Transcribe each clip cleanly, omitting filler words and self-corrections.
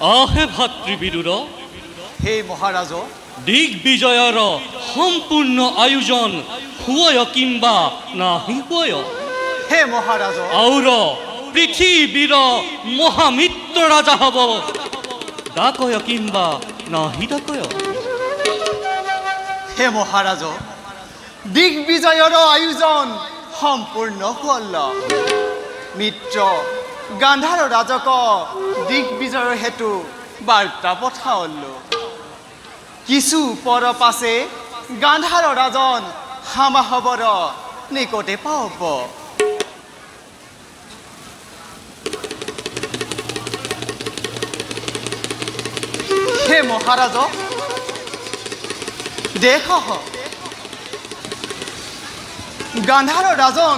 আহে ভাতৃবিদুৰ হে মহাৰাজ দিগ্বিজয়ৰ সম্পূৰ্ণ আয়োজন হুয় কিম্বা নাহি হুয় হে মহাৰাজ আউৰ পৃথিৱীৰ মহামিত্ৰ ৰাজা হ'ব ডাকয় কিম্বা নাহি ডাকয় হে মহাৰাজ দিগ্বিজয়ৰ আয়োজন সম্পূৰ্ণ হ'ল মিত্ৰ গান্ধাৰ ৰাজক দিগ্বিজয়ৰ হেতু বাৰ্তা পঠাল কিছু পৰ পাছে গান্ধাৰ ৰাজন হামাহবৰ নিকটে পাব হে মহাৰাজ দেখ গান্ধাৰ ৰাজন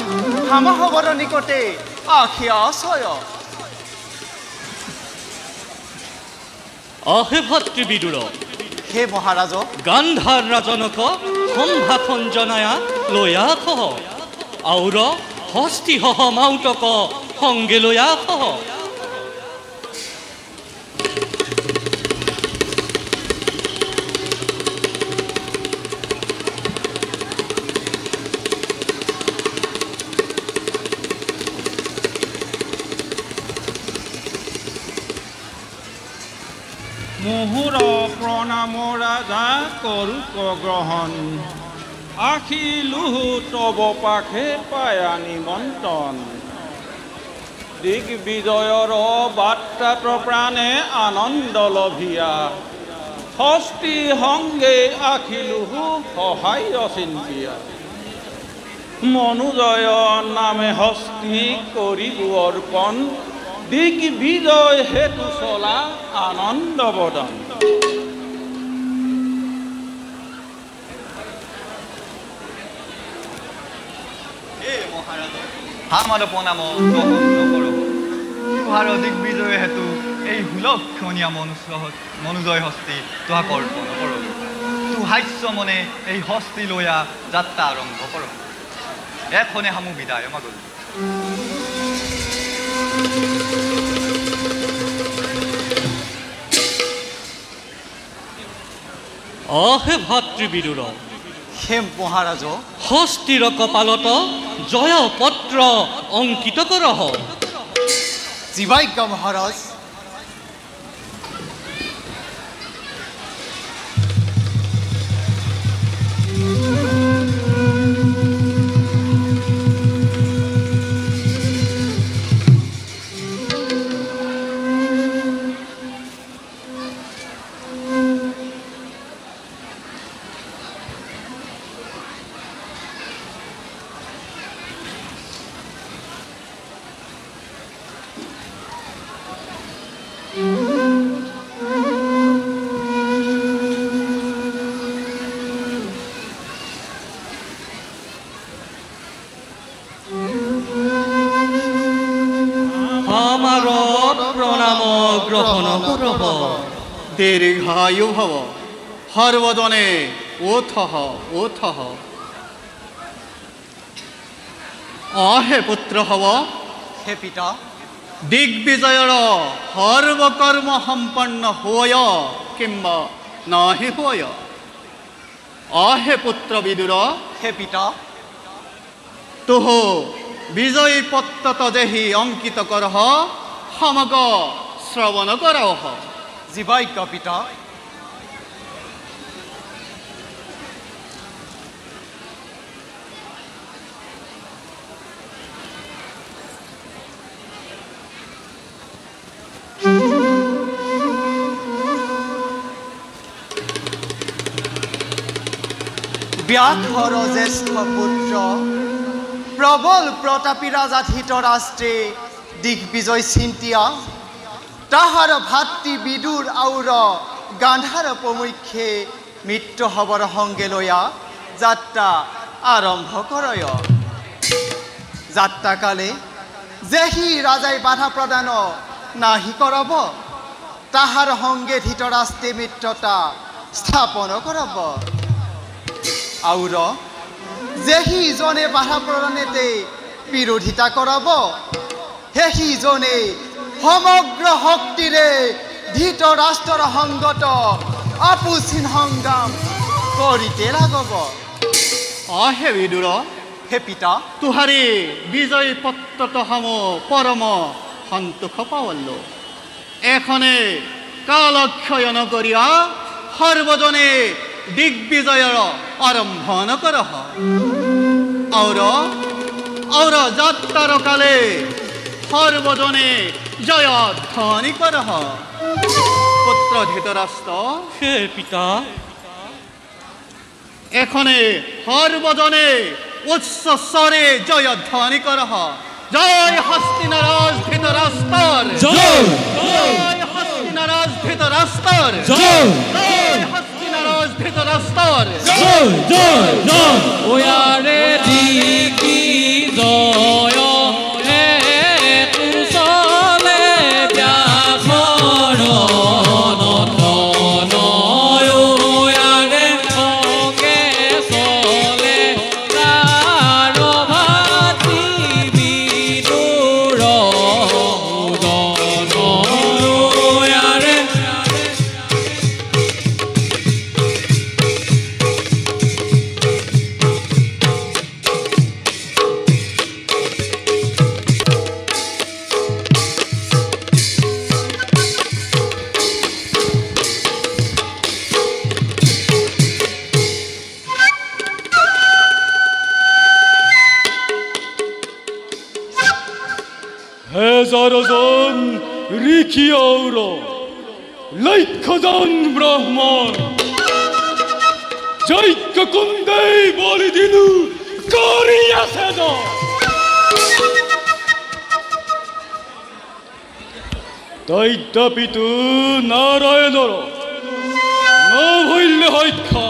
হামাহবৰ নিকটে আখিয়া ছয় আহে ভাতৃবিদুৰ হে মহাৰাজ গান্ধাৰ ৰাজনক সম্ভাষণ জনায়া লয়া খহ আউৰ হস্তি সহ মাউতক সংগে লয়া খহ মুহুৰ প্ৰণাম ৰাজা কৰোক গ্ৰহণ আখিলুহু তব পাখে পায়া নিমন্ত্ৰণ দিগ্বিজয়ৰ বাৰ্তাত প্ৰাণে আনন্দ লভিয়া হস্তি সংগে আখিলুহু সহায় চিন্তিয়া মনোজয় নামে হস্তি কৰিব অৰ্পণ দিগ্বিজয় হেতু চলা আনন্দ বদন আমার প্রণাম গ্রহণ নকরব তোহার দিগ্বিজয় হেতু এই হুলক্ষণীয়া মনোজয় হস্তি তোহাক অর্পণ করব তুহাস্য মনে এই হস্তি লয়া যাত্রা আরম্ভ করব এখনে হামু বিদায় মাগল আহে ভাতৃবিদুৰ হে মহাৰাজ হস্তিৰ কপালত জয় পত্ৰ অংকিত কৰহ জীৱাজ্ঞা মহাৰাজ আমাৰ প্ৰণাম গ্ৰহণ কৰব দীৰ্ঘায়ু ভব সৰ্বজনে ওথহ ওথহ আহে পুত্ৰ হব হে পিতা দিগ্বিজয়ৰ সৰ্বকৰ্ম সম্পন্ন হয় কিংবা নাহি হয় আহে পুত্ৰ বিদুৰ হে পিতা তুহ বিজয়ী পত্ৰত যেহি অঙ্কিত কৰহ সমগ শ্ৰবণ কৰহ জীৱাজ্ঞা পিতা ব্যাঘ্ৰ জ্যেষ্ঠ পুত্ৰ প্রবল প্রতাপী রাজা ধৃতরাষ্ট্রে দিগ্বিজয় চিন্তিয়া তাহার ভাতৃ বিদুর আউর গান্ধার প্রমুখ্যে মৃত্যু হবর সঙ্গে লয়া যাত্রা আরম্ভ করয় যাত্রাকালে যেহি রাজাই বাধা প্রদান নাহি করব তাহার সঙ্গে ধৃতরাষ্ট্রে মিত্রতা স্থাপন করব আউর যেহি জনে বাধা প্রদানেতে বিরোধিতা করব হেহি জনে সমগ্র শক্তিরে ধৃতৰাষ্ট্ৰৰ সংগত আপুচিন সংগ্ৰাম কৰিতে লাগব। হে বিদুৰ হে পিতা, তোহাৰে বিজয় পত্ৰত সম পৰম সন্তোষ পাৱল্লো। এখনে কালক্ষয় নকৰিয়া সৰ্বজনে দিগ্বিজয়ৰ আৰম্ভণ কৰহ। और যাত্ৰাৰ কালে সৰ্বজনে জয়ধ্বনি কৰহ। পুত্ৰ ধৃতৰাষ্ট্ৰ, হে পিতা, এখনে সৰ্বজনে উচ্চ স্বৰে জয়ধ্বনি কৰহ। জয় হস্তিনাৰাজ ধৃতৰাষ্ট্ৰৰ, জয় জয় হস্তিনাৰাজ ধৃতৰাষ্ট্ৰৰ, জয় জয় হস্তিনাৰাজ ধৃতৰাষ্ট্ৰৰ। জয় জয় জয় ওয়াৰে দিকি জয় হে কুশলে ব্যাসৰ নতন ওয়াৰে সঙ্গে চলে তাৰ ভাতি বিদুৰ উদন ওয়ারে হেজারজন রিখিয়ৌর লক্ষজন ব্রাহ্মণ যজ্ঞ কুন্দে বলি দিলু করিয়াছে দৈত্যপিতু নারায়ণর নভৈল্য হক্ষা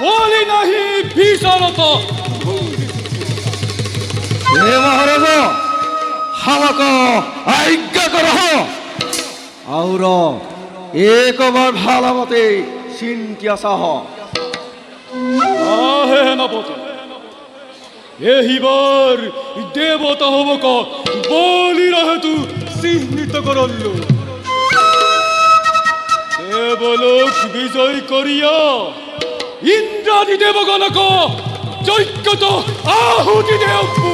বলি নাহি বিশারত হে মহারাজ হামাক আজ্ঞা করহ আর একবার ভালো মতে চিন্তিয়া চাহ। আহে সেনাপতি, এইবার দেবতা হবক বলিরা হেতু চিহ্নিত করল্লু। দেবলোক বিজয় করিয়া ইন্দ্রাদি দেবগণক যজ্ঞত আহুতি দেবু।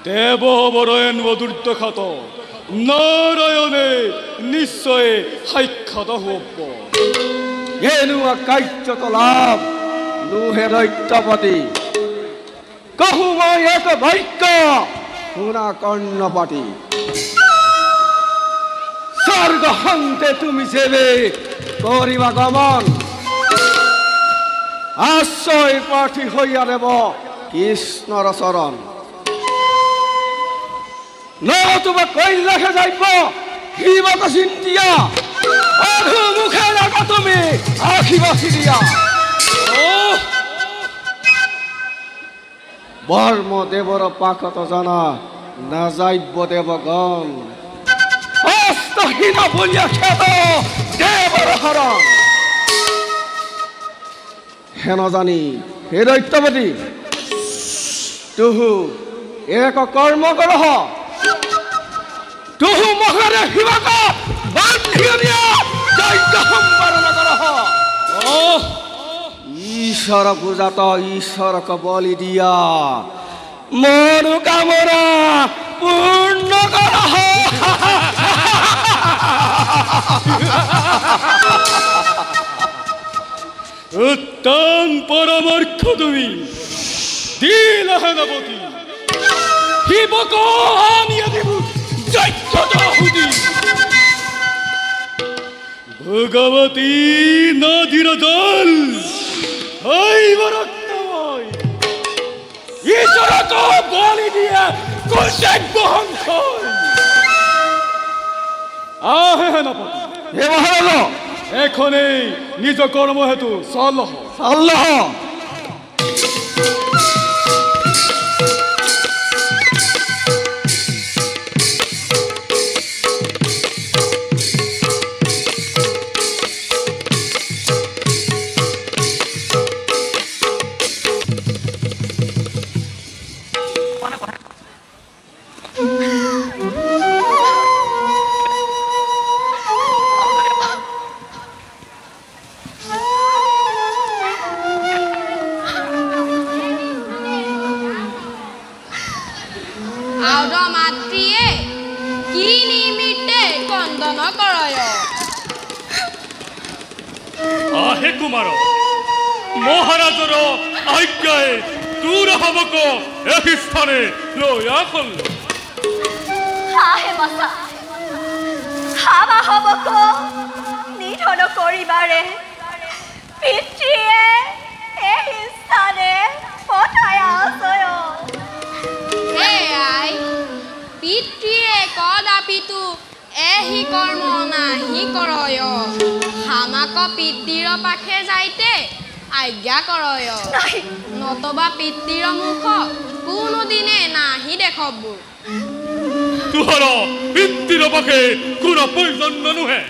দেব বরয়েন বদুর্দখাত নারায়ণে নিশ্চয় সাক্ষাৎ হব। এনেকুৱা কাৰ্যত লাভ লোহে দৈত্যপতি কহু মই এক বাক্য শুনা কৰ্ণপতি। স্বৰ্গ সন্তে তুমি সেবে কৰিবা গমন আশ্ৰয় প্ৰাৰ্থী হৈয়া দেৱ কৃষ্ণৰ চৰণ। নতুবা কৈলাসে যাইব শিৱক চিন্তিয়া অধু মুখে লাগা তুমি আখিব চিৰিয়া। বৰ্ম দেৱৰ পাকত জনা নাযাইব দেৱগণ অস্তহীন বুলিয়া খেদ দেৱৰ শৰণ। হেন জানি হে দৈত্যপতি তুহু এক কৰ্ম কৰহ। তুহু মহাৰে শিৱক বান্ধি দিয়া যজ্ঞ সম্পাদন কৰহ। ঈশ্বৰ পূজাত ঈশ্বৰক বলি দিয়া মনোকামনা পূৰ্ণ কৰহ। উত্তম পৰামৰ্শ তুমি দিলা সেনাপতি। শিৱক আনিয়া দিব যজ্ঞত আহুতি। ভগৱতী নদীৰ জল ৰক্তময় ঈশ্বৰক বলি দিয়ে কৰ্তব্য সংশয়। আহে সেনাপতি, হে মহাৰাজ এখনেই নিজ কৰ্ম হেতু চলহ। আল্লাহ হে কুমার মহারাজর আজ্ঞায় তোর হবক এই স্থানে লয়া করল হে বাসা হাবা হবক নিধন করিবারে পিতৃয়ে এই স্থানে পঠায় আছয় হে আই পিতৃয়ে কদাপিতু এহি কর্ম নাহি করয় হামাক পিতৃৰ পাখে যাইতে আজ্ঞা কৰয় নতবা পিতৃৰ মুখ কোনোদিনে নাহি দেখব তোহর পিতৃর পাখে কোন প্রয়োজন নুহে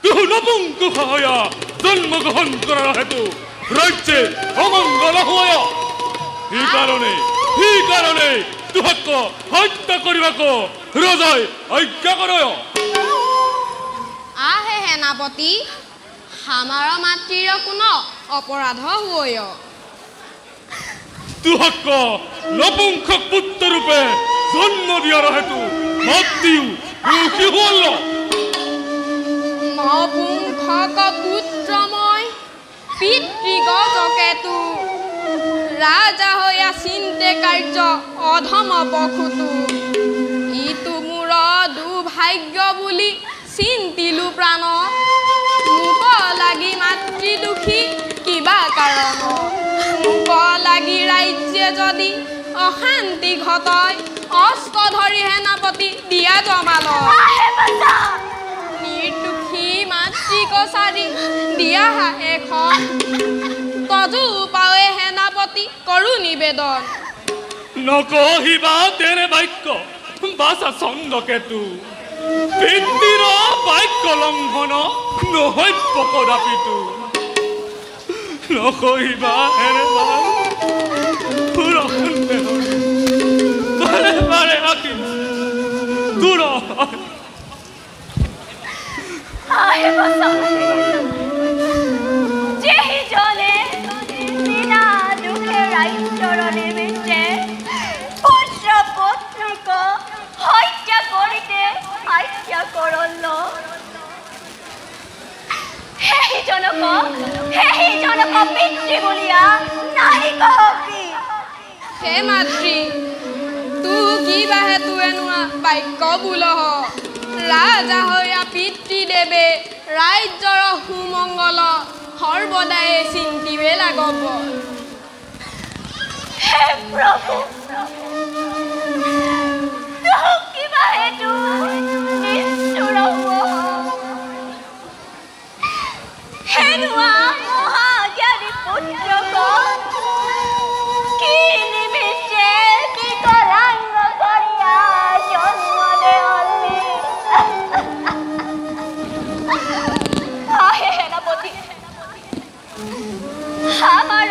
তুহ নপুঙ্ক হয়া জন্মগ্রহণ করার হেতু রাজ্যে অমঙ্গল হয় এই কারণে তুহক হত্যা করিবাক রজাই আজ্ঞা করয় আহে সেনাপতি হামাৰ মাতৃৰ কোনো অপৰাধ হয় তুহক নপুংসক পুত্ৰ ৰূপে জন্ম দিয়াৰ হেতু মাতৃও কি হল নপুংসক পুত্ৰ মই পিতৃগজকেতু ৰাজা হৈয়া চিন্তে কাৰ্য অধম পশুতু ইটো মোৰ দুৰ্ভাগ্য বুলি চিন্তিলো প্ৰাণ মোক লাগি মাতৃ দুখী কিবা কাৰণ মোক লাগি ৰাজ্যে যদি অশান্তি ঘটায় অস্ত্ৰ ধৰি সেনাপতি দিয়া জমাল নিৰ্দোষী মাতৃ কছাৰী দিয়া এখন তজু পাৱে সেনাপতি কৰো নিবেদন নকহিবা তেনে বাক্য বাসা চন্দ্ৰকেতু পিতৃৰ বাক্য লংঘন নহৈব কদাপিতু নকহিবা এনে বাৰে বাৰে আঁকিম দূৰ হে বাসা যেহি জনে বিনা দুখে ৰাজ্যৰ নিমিত্তে পুত্ৰ পত্নীক হত্যা কৰিতে আজ্ঞা কৰল সেই জনক পিতৃ বুলিয়া নাহি কহকি হে মাতৃ তু কিবা হেতু এনোৱা বাক্য বোলহ ৰাজা হৈয়া পিতৃদেৱে ৰাজ্যৰ সুমংগল সৰ্বদাই চিন্তিবে লাগব হে প্ৰভু তোক কিবা হেতু নিষ্ঠুৰ হেনুৱা মহাজ্ঞানী পুত্ৰক কি নিমিত্তে কি কলাংগ কৰিয়া জন্ম দেহলি হে সেনাপতি হামাৰ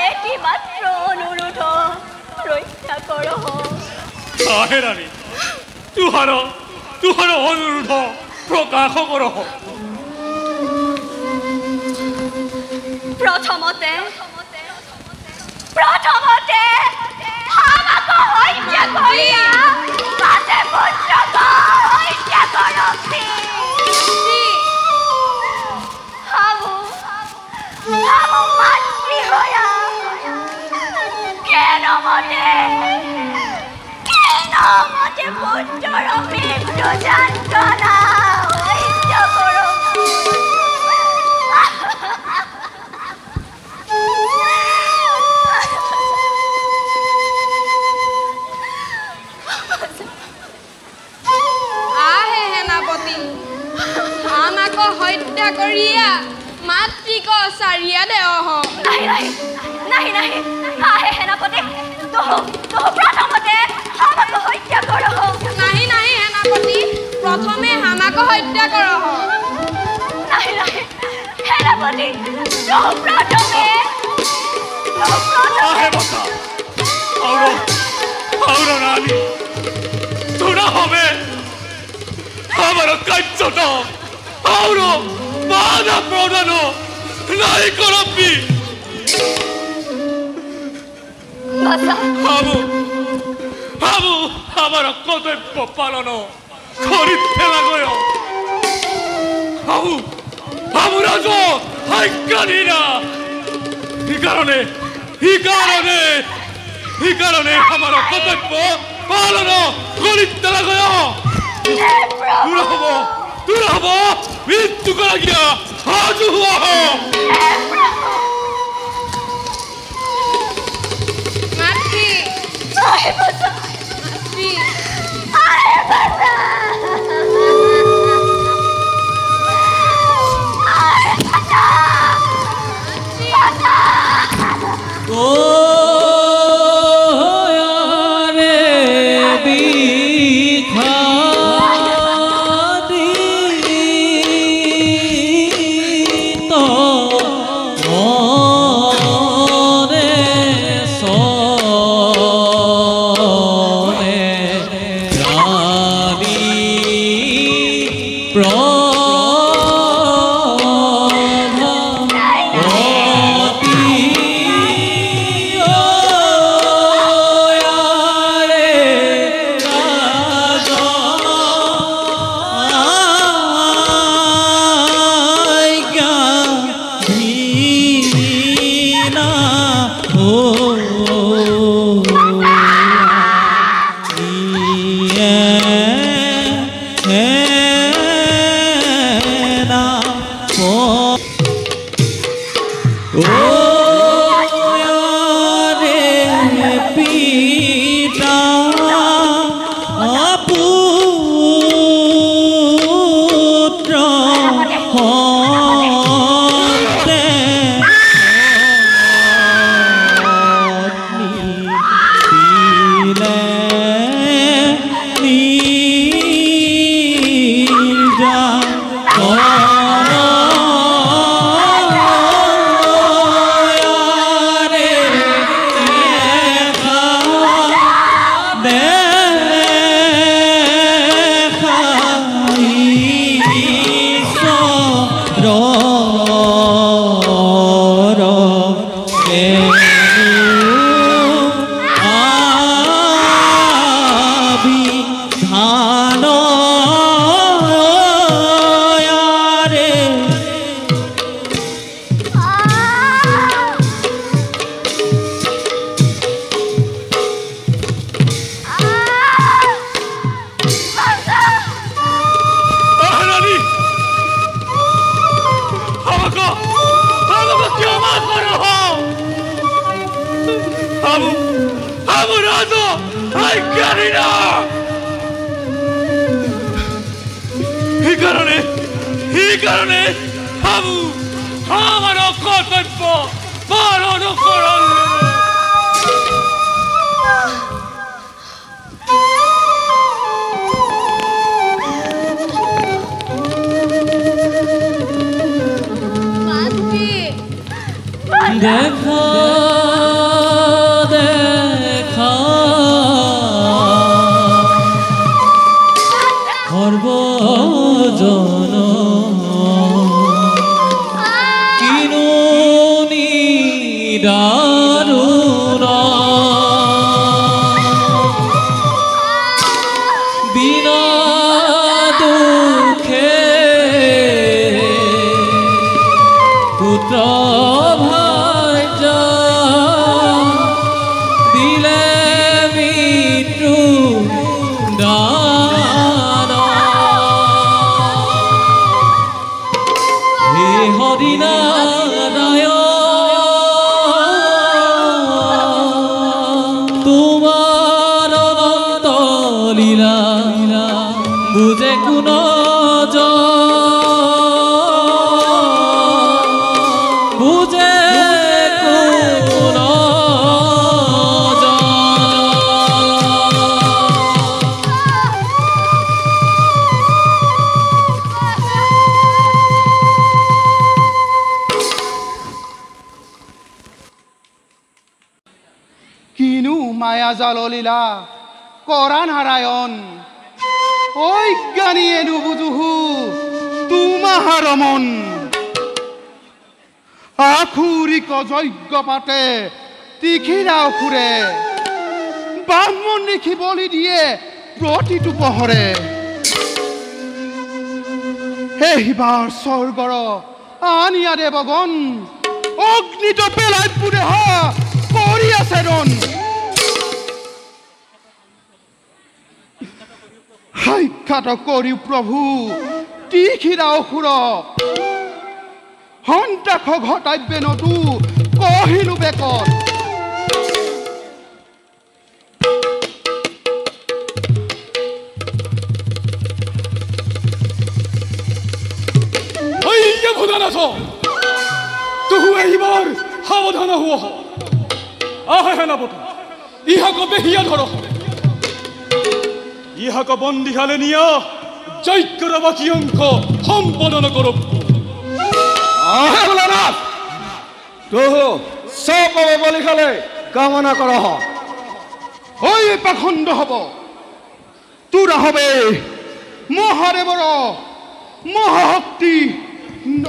এটি মাত্ৰ অনুৰোধ ৰক্ষা কৰহ আহে ৰাণী তুহাৰ অনুৰোধ প্ৰকাশ কৰহ প্ৰথমতে আমাক হত্যা কৰিয়া পাছে পুত্ৰক হত্যা কৰছি হামু মাতৃ হৈয়া কেন মতে পুত্ৰৰ মৃত্যু যন্ত্ৰণা সহ্য কৰক আহে সেনাপতি আমাক হত্যা কৰিয়া মাতৃক চাৰিয়া দেহ নাহি আহে সেনাপতি প্ৰথমতে আমাক হত্যা কৰহ নাহি সেনাপতি প্ৰথমে আমাক হত্যা কৰহ নাহি সেনাপতি প্ৰথমে আহে বাসা আউর রানী তোরা হবে আমার কার্যটা আউর বাধা প্রদান নাই করবি হাবু, আমার কর্তব্য পালন করিতে লাগয়। হাবু রাজ হাইকানিরা ই কারণে আমার কর্তব্য পালন করিতে লাগয় দূর হব মৃত্যু করা গিয়া হাজু হুয়া মাতৃ দেখা দেখা সর্বজন কিনুনি দারুণ বিনা দুঃখে পুত্র বুঝে কোন বুঝে কোন কিনু মায়া জাললীলা কৰা নাৰায়ণ ঐ জ্ঞানী এনু বুজুহু তোমাহাৰ মন আখুৰিক যজ্ঞ পাতে তীখিৰা অসুৰে ব্ৰাহ্মণ লিখি বলি দিয়ে প্ৰতিটো পহৰে এইবাৰ স্বৰ্গৰ আনিয়া দেৱগণ অগ্নিত পেলাই পুৰে কৰি আছে ৰণ সাক্ষাৎ কৰি প্ৰভু তীখিৰা অসুৰ সন্তাস ঘটাব্যে নতু কহিলো বেকত তুহু এইবার সাবধান হুয়া আহে সেনাপতি ইহাক বেহিয়া ধর ইহাক বন্দিশালে নিয়া যজ্ঞর বাকি অঙ্ক সম্পাদন করব আহে ভোলানাথ তুহু সব বলি খালে কামনা কর ওই পাখণ্ড হব তোরা হবে মহাদেৱৰ মহাশক্তি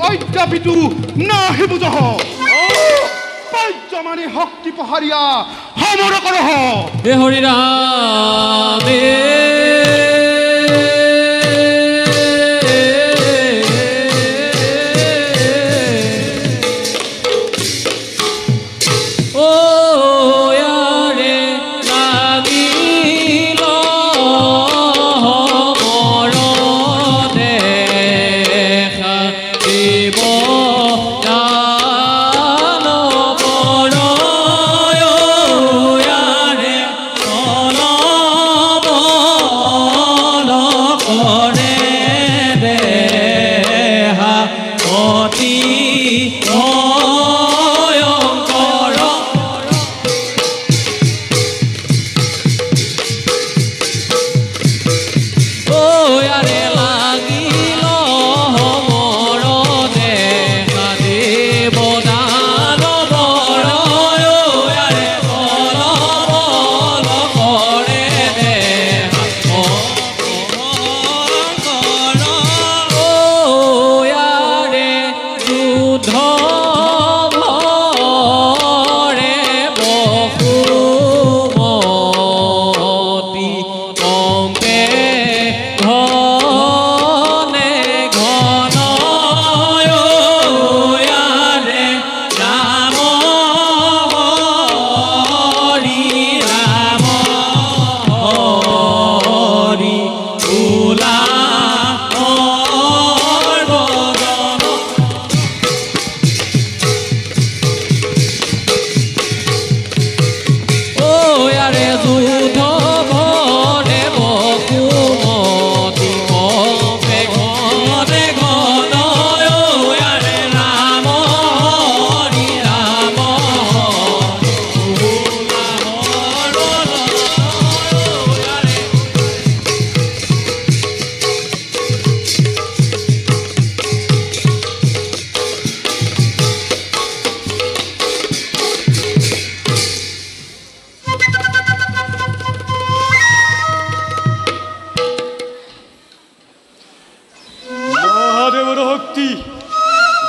অদ্যাপিতো নাহি বুজহ পাৰ্যমানে শক্তি পহাৰিয়া সমৰ কৰহ হে হৰিৰাম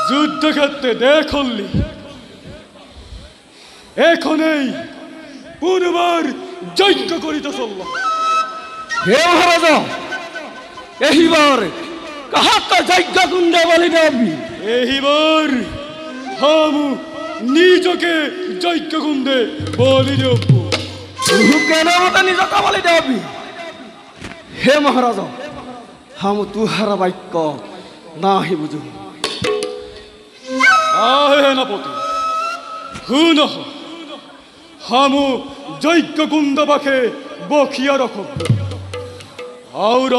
যুদ্ধক্ষেত্রে দেখলি এখনই পুনবার যজ্ঞ করিতে চলল হে মহারাজ এইবার কাহাকে যজ্ঞ কুণ্ডে বলি দেবি এইবার হামু নিজকে যজ্ঞ কুণ্ডে বলি দেব তুহু কেন মতে নিজকে বলি দেবি হে মহারাজ হামু তুহার বাক্য নাহি বুঝু আহে সেনাপতি শুন হামু যজ্ঞ কুণ্ড পাখে বখিয়া রখ আউর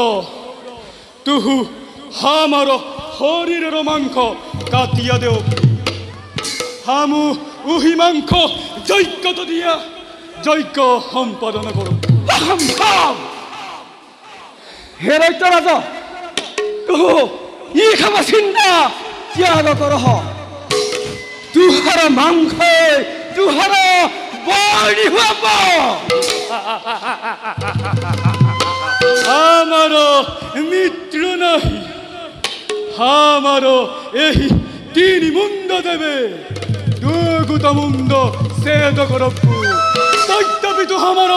তুহু হামার শরীরের মাংস কাটিয়া দেও হামু উহি মাংস যজ্ঞত দিয়া যজ্ঞ সম্পাদন কর হে রৈত রাজ তুহু ই খাবা চিন্তা ত্যাগ করহ তুহার মাংস তুহার বড়ি হব আমার মিত্র নাহি আমার এই তিন মুন্ড দেবে দুগুতা মুন্ড ছেদ করবু তৈতাপি তো আমার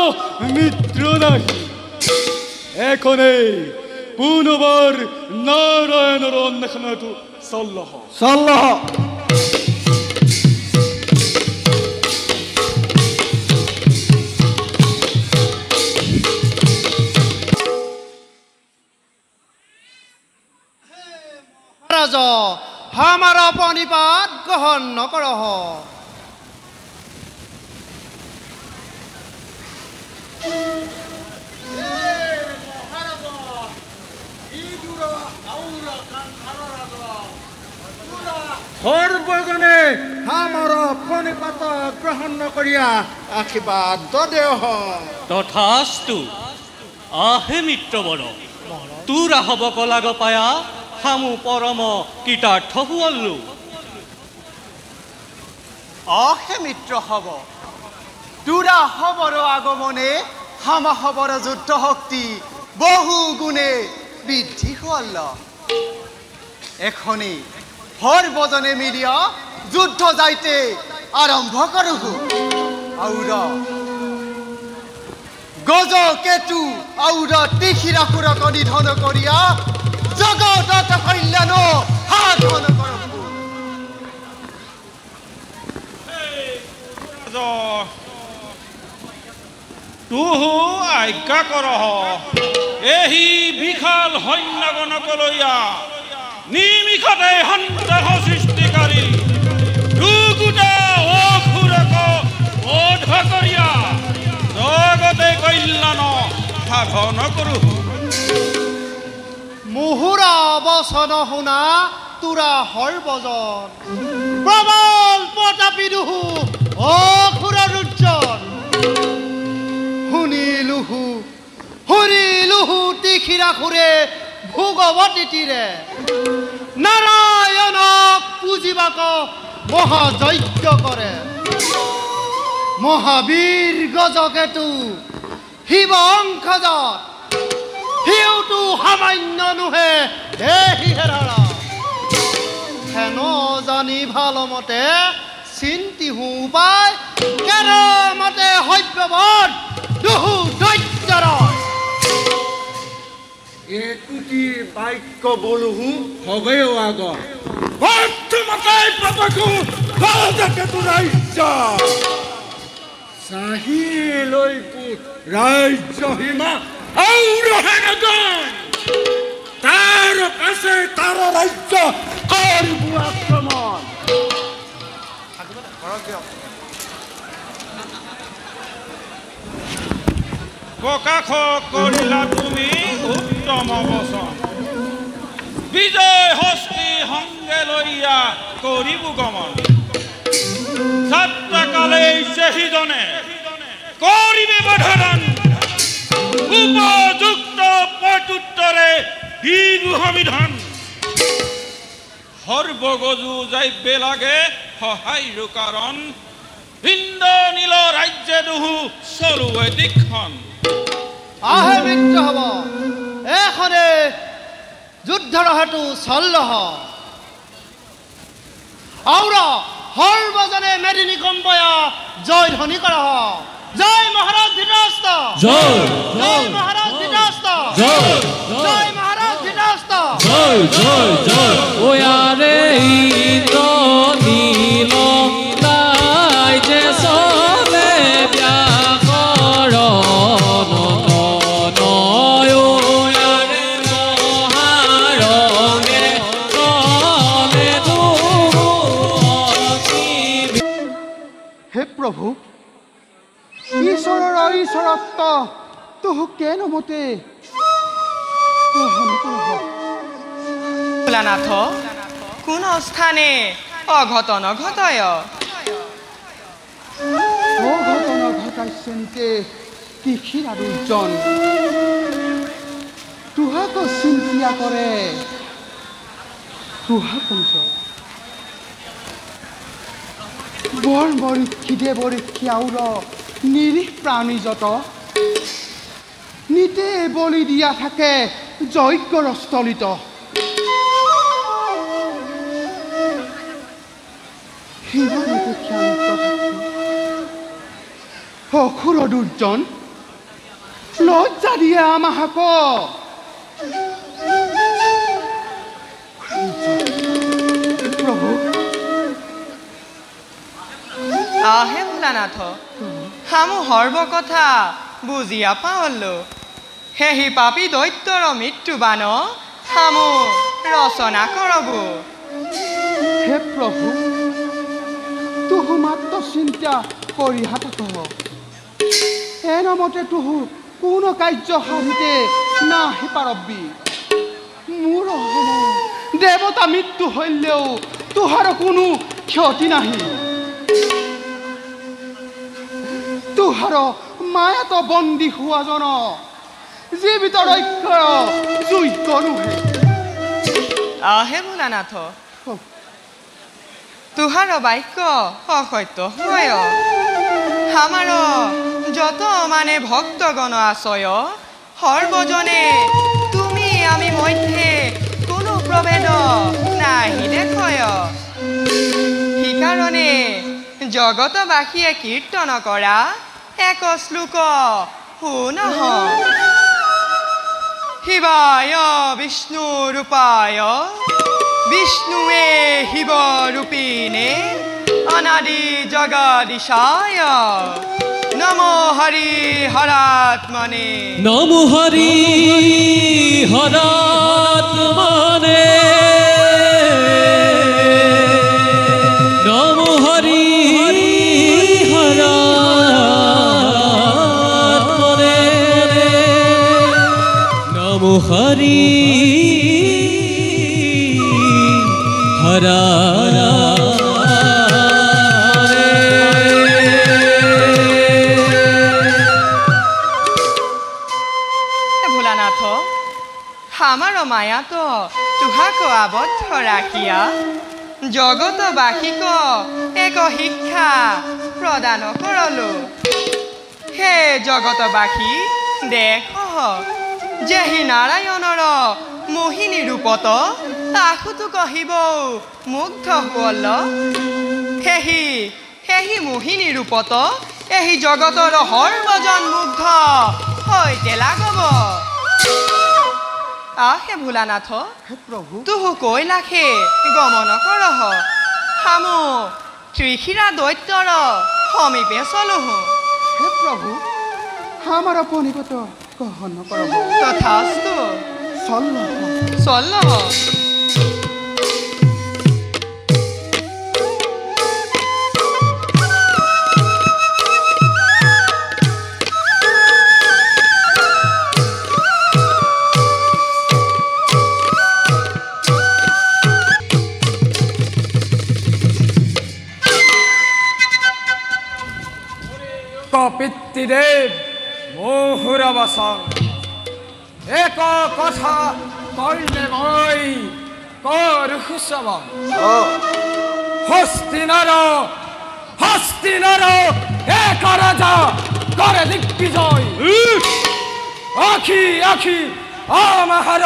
মিত্র নাহি এখনই পুনৰবাৰ নাৰায়ণৰ অন্বেষণটো চল্লহ চল্লহ মহাৰাজ আমাৰ প্ৰণিপাত গ্ৰহণ নকৰহ সৰ্বজনে আমাৰ প্ৰণিপাত গ্ৰহণ নকৰিয়া আশীৰ্বাদ দেহ তথাস্তু আহে মিত্ৰবৰ তোৰ হব কলাগ পায়া হামু পৰম কীতাৰ্থ হুৱল্লু অহে মিত্ৰ হব তোৰা হবৰ আগমনে হামা হবৰ যুদ্ধ শক্তি বহু গুণে বৃদ্ধি হল এখনি সৰ্বজনে মিলিয়া যুদ্ধ যাইতে আৰম্ভ কৰো আউৰ গজ কেতু আউৰ তীখিৰাসুৰক নিধন কৰিয়া জগতত কল্যাণ সাধন কৰো তুহু আজ্ঞা কৰহ এহি বিশাল সৈন্যগণকলৈয়া নিমিষতে সন্দেহ সৃষ্টিকাৰী দুগুটা অসুৰক বধ কৰিয়া জগতে কল্যাণ সাধন কৰো মুহুৰা বচন শুনা তোৰা সৰ্বজন প্ৰবল প্ৰতাপী দুহু অসুৰৰ উজ্জ্বল শুনিলুহু তীখিৰাসুৰে ভোগৱতী তীৰে নাৰায়ণক পুজিবাক মহাযজ্ঞ কৰে মহাবীৰ গজকেতু শিৱ অংশজত সিওটো সামান্য নুহে দেহি হেৰাৰা হেন জানি ভালমতে চিন্তিহু উপায় কেৰমতে সভ্যৱত দুহু দৈত্যৰ একুটি বাক্য বলুহু হবেও আগ বৰ্তমাতাই প্ৰভু ৰাজকেতু ৰাজ্য চাহি লৈ পুত ৰাজ্য সীমা ঔৰহেনগণ তাৰ কাছে তাৰ ৰাজ্য কৰিব আক্ৰমণ প্ৰকাশ কৰিলা তুমি উত্তম বচন বিজয় হস্তি সংগে লৈয়া কৰিব গমন যাত্ৰাকালে সেহিজনে কৰিবে বধৰণ উপযুক্ত প্ৰত্যুত্তৰে দিবু সমিধান সৰ্বগজু যাইবে লাগে সহায়ৰ কাৰণ ইন্দ্ৰনীল ৰাজ্যে দুহু চলোৱে দিকখন আহে মিত্ৰ হব এখনে যুদ্ধৰ হেতু চল্লহ আউৰ সৰ্বজনে মেদিনী কম্পয়া জয় ধ্বনি কৰহ জয় মহাৰাজ ধৃতৰাষ্ট্ৰ জয় জয় মহাৰাজ ধৃতৰাষ্ট্ৰ জয় জয় মহাৰাজ ধৃতৰাষ্ট্ৰ জয় জয় জয় ওয়াৰে ইন্দ্ৰ নীল তাই যে সবে ব্যাকৰণ নয় ওয়াৰে মহাৰণে চলে দুহু হে প্ৰভু ঈশ্বৰৰ ঈশ্বৰত্ব তোহ কেনমতে গ্ৰহণ কৰহ ভোলানাথ কোন স্থানে অঘটন ঘটায় অঘটন ঘটাইছেন্তে তীখিৰ দুৰ্জন তোহাক চিন্তিয়া কৰে তোহাক বৰ বৰীক্ষিদে বৰীক্ষি আউৰ নিৰীহ প্ৰাণীজত নিতে বলি দিয়া থাকে যজ্ঞৰ স্থলিত শিৱনীতি ক্ষান্ত অসুৰ দুৰ্জন লজ্জা দিয়ে আমাহাক প্ৰভু আহে ভোলানাথ হামু সৰ্ব কথা বুজিয়া পাওলো হেহি পাপী দৈত্যৰ মৃত্যুবান হামু ৰচনা কৰব হে প্ৰভু তুহু মাত্ৰ চিন্তা কৰি হাতত এনামতে তুহু কোনো কাৰ্য সাধিতে নাহি পাৰবি মোৰ দেৱতা মৃত্যু হলেও তোহাৰ কোনো ক্ষতি নাহি তোহাৰ মায়াত বন্দী হোৱাজন জীৱিত ৰক্ষা যোগ্য নোহে আহে ভোলানাথ তোহাৰ বাক্য অসত্য হয় আমাৰ যত মানে ভক্তগণ আছয় সৰ্বজনে তুমি আমি মধ্যে কোনো প্ৰভেদ নাহি দেখয় সেইকাৰণে জগতবাসীয়ে কীৰ্তন কৰা এক শ্লোক শুনহ শিৱায় বিষ্ণু ৰূপায় বিষ্ণুৱে শিৱ ৰূপিণে অনাদি জগদীশায় নমো হৰি হৰাত্মনে নমো হৰি হৰাত্মনে নমো হৰি হৰাত্মনে নমো হৰি ভোলানাথ আমাৰ মায়াত তোহাক আবদ্ধ ৰাখিয়া জগতবাসীক এক শিক্ষা প্ৰদান কৰলো হে জগতবাসী দেখ যেহি নাৰায়ণৰ মোহিনী ৰূপত আখুতো কহিব মুগ্ধ হ'ল সেহি মোহিনী ৰূপত এই জগতৰ সৰ্বজন মুগ্ধ হৈতে লাগব আহে ভোলানাথ প্ৰভু তুহু কৈ লাখে গমন কৰহ হামু ত্ৰিশিৰা দৈত্যৰ সমীপে চলোহ হে প্ৰভু আমাৰ পণিকত গ্ৰহণ কৰব তথাস্তু চল্লহ চল্লহ পিতৃদেৱ মোহৰ বচন এক কথা কইলে মই কৰো শ্ৰৱণ হস্তিনাৰ এক ৰজা কৰে দিগ্বিজয় আখি আমাৰ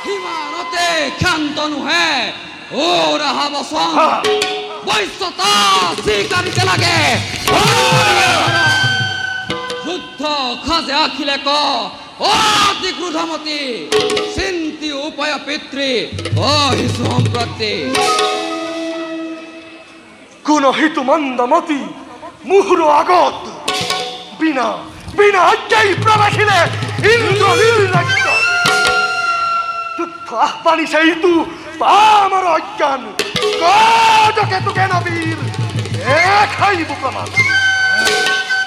সিমানতে ক্ষান্ত নোহে ও ৰাহা বচন বৈশ্যতা স্বীকাৰিতে লাগে যুদ্ধ খাজে আখিলে ক অতি ক্ৰোধমতী চিন্তি উপায় পিতৃ অহিষু সম্প্ৰতি কোন হিতু মন্দমতি মুহুর আগত বিনা আজ্ঞাই প্রবাসিলে ইন্দ্র নির্লজ্জ যুদ্ধ আহ্বানিছে ইতু আমার অজ্ঞান কজকে তোকে নবীর খাইব প্রমাণ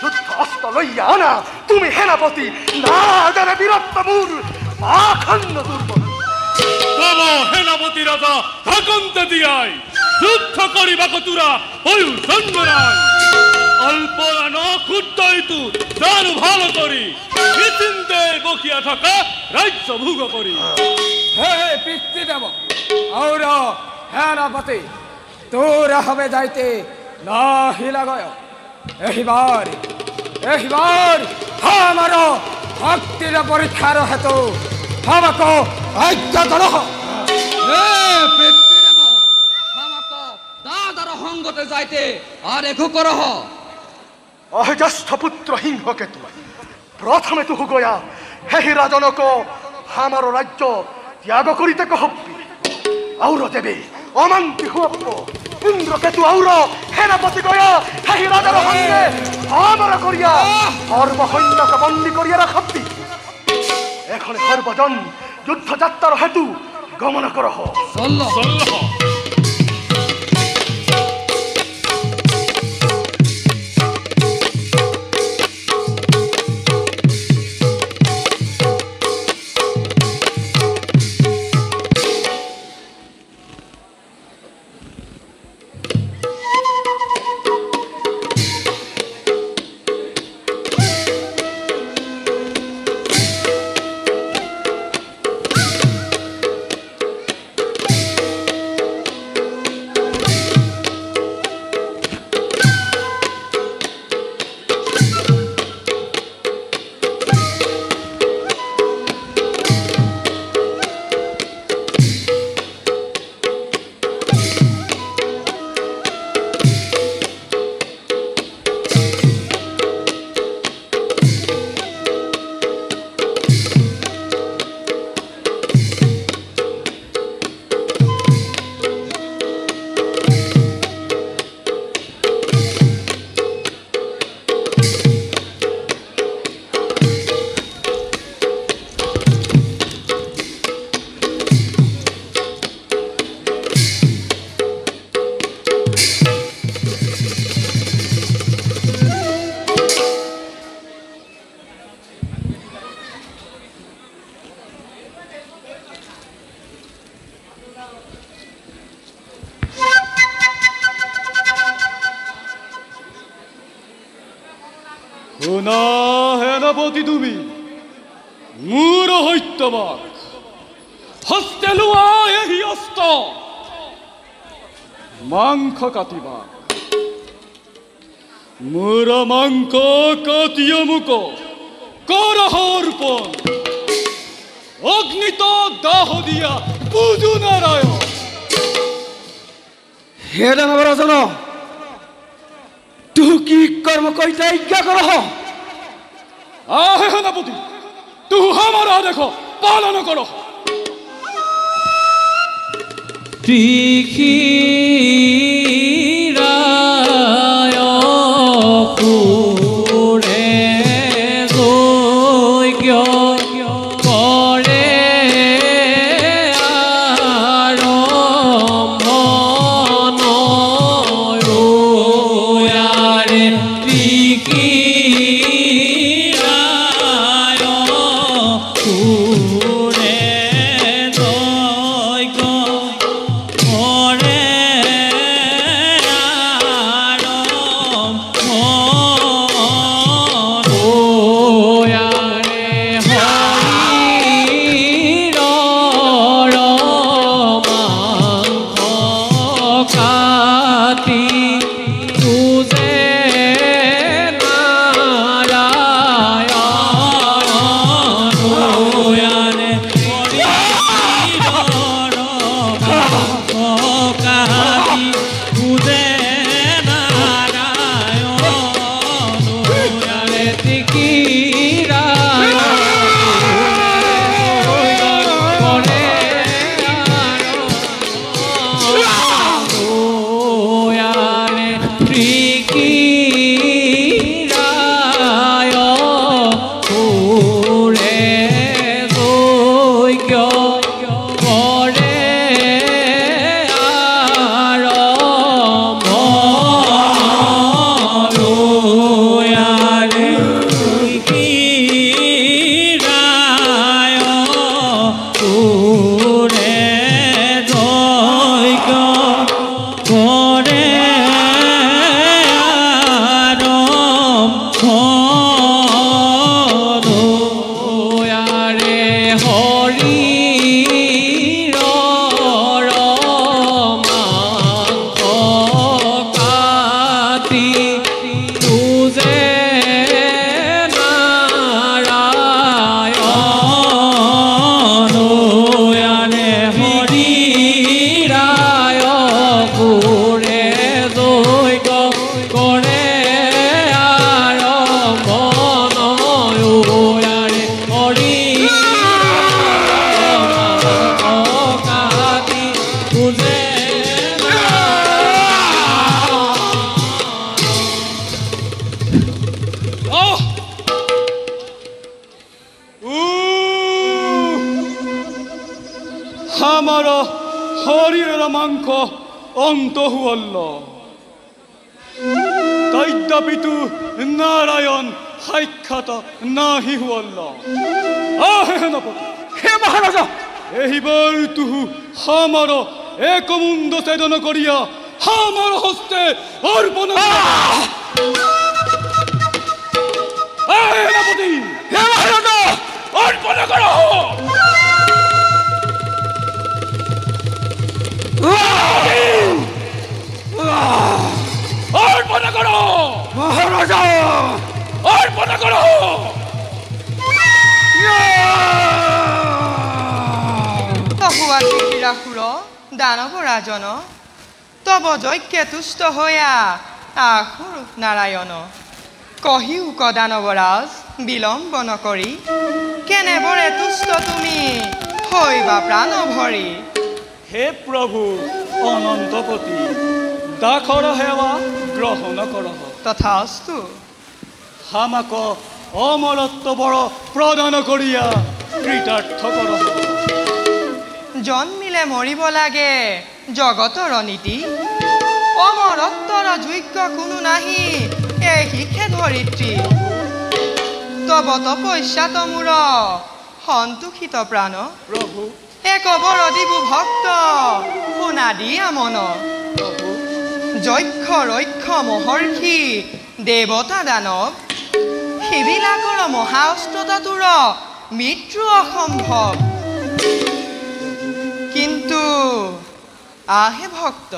যুদ্ধ অস্ত্র লইয়া আনা তুমি সেনাপতি না জানে বীরত্ব মূর পাখণ্ড দুর্বল তব সেনাপতি রাজা থাকন্তে দিয়াই যুদ্ধ করিবাক তুরা হইউ জন্মরায় অল্প ন ক্ষুদ্র জানু ভালো করি নিশ্চিন্তে বকিয়া থাকা রাজ্য ভোগ করি হে পিতৃদেব और সেনাপতি তোর হবে যাইতে নাহি লাগয় এহিবার আমার ভক্তির পরীক্ষার হেতু আমাকে আজ্ঞা কর হে পিতৃদেব আমাক দাদার সঙ্গতে যাইতে আর একো করহ অজ্যেষ্ঠ পুত্র সিংহকেতু প্রথমে তুহু গয়া হেহি রাজনক আমার রাজ্য ত্যাগ করিতে কহবি আউর দেবে অমান্তি হুয়াপ ইন্দ্রকেতু আউর সেনাপতি গয়া সেই রাজার সঙ্গে আমার করিয়া সর্বসৈন্যকে বন্দী করিয়া রাখবি এখন সর্বজন যুদ্ধযাত্রার হেতু গমন করহ সেনাপতি তুমি মোৰ সত্যবাক হস্তে লোৱা এই অস্ত্ৰ মাংস কাটিবা মোৰ মাংস কাটিয়া মোক কৰহ অৰ্পণ অগ্নিত দাহ দিয়া বুজু নাৰায়ণ হে দানৱৰাজন তু কি কর্ম কইতে আজ্ঞা করহ আহে সেনাপতি তু আমারা দেখো পালন করো ত্রিখিরায় পুরে যজ্ঞ করে আরম্ভ নয়ারে ত্রিখিরায় পুরে যজ্ঞ করে বুঝে আমার শরীরের মাংস অন্ত হল তৈদাপিতু নারায়ণ সাক্ষাৎ নাহি হল সেনাপতি হে মহারাজা এইবার তুহু আমার এক মুন্ড ছেদন করিয়া আমার হস্তে অর্পণ সেনাপতি হে মহারাজা অর্পণ কর অর্পণ করো মহারাজা অর্পণ করো তহুয়াতি হীরাসুর দানবরাজন তব যজ্ঞে তুষ্ট হইয়া আহুর নারায়ণ কহিও ক দানবরাজ বিলম্ব নকৰি কেনেবৰে তুষ্ট তুমি হইবা প্ৰাণ ভৰি হে প্ৰভু অনন্তপতি দাখৰ সেবা গ্ৰহণ কৰ তথাস্তু হামাক অমৰত্ব বড় প্ৰদান কৰিয়া কৃতাৰ্থ কৰ জন্মিলে মৰিব লাগে জগতৰ নীতি অমৰত্বৰ যোগ্য কোনো নাহি এই শিখে ধৰিত্ৰী তব তপস্যাত মূৰ সন্তোষিত প্ৰাণ প্ৰভু একবৰ দিবু ভক্ত শুনা দিয়া মন যক্ষ ৰক্ষ মহৰ্ষি দেৱতা দানৱ সেইবিলাকৰ মহাস্ত্ৰতাটোৰ মৃত্যু অসম্ভৱ কিন্তু আহে ভক্ত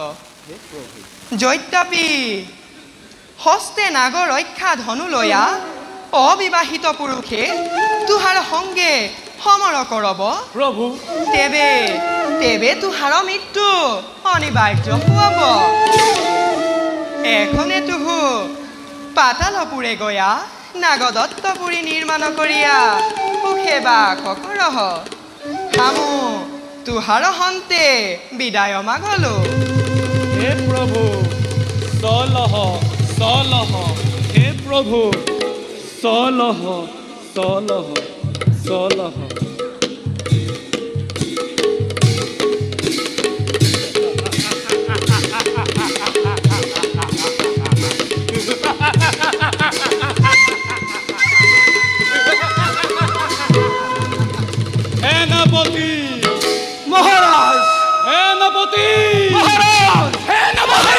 জৈতাপী হস্তে নাগৰ ৰক্ষা ধনু লয়া অবিবাহিত পুৰুষে তুহাৰ সংগে সমৰ কৰব প্ৰভু তেবে তেবে তুহাৰ মৃত্যু অনিবাৰ্য হ'ব এখনে তুহু পাতালপুৰে গয়া নাগদত্তপুৰী নিৰ্মাণ কৰিয়া সুখে বাস কৰহ হামু তুহাৰ হন্তে বিদায় মাগলো হে প্রভু সলহ সলহ হে প্রভু সলহ সলহ সলহ সেনাপতি মহারাজ সেনাপতি মহারাজ সেনাপতি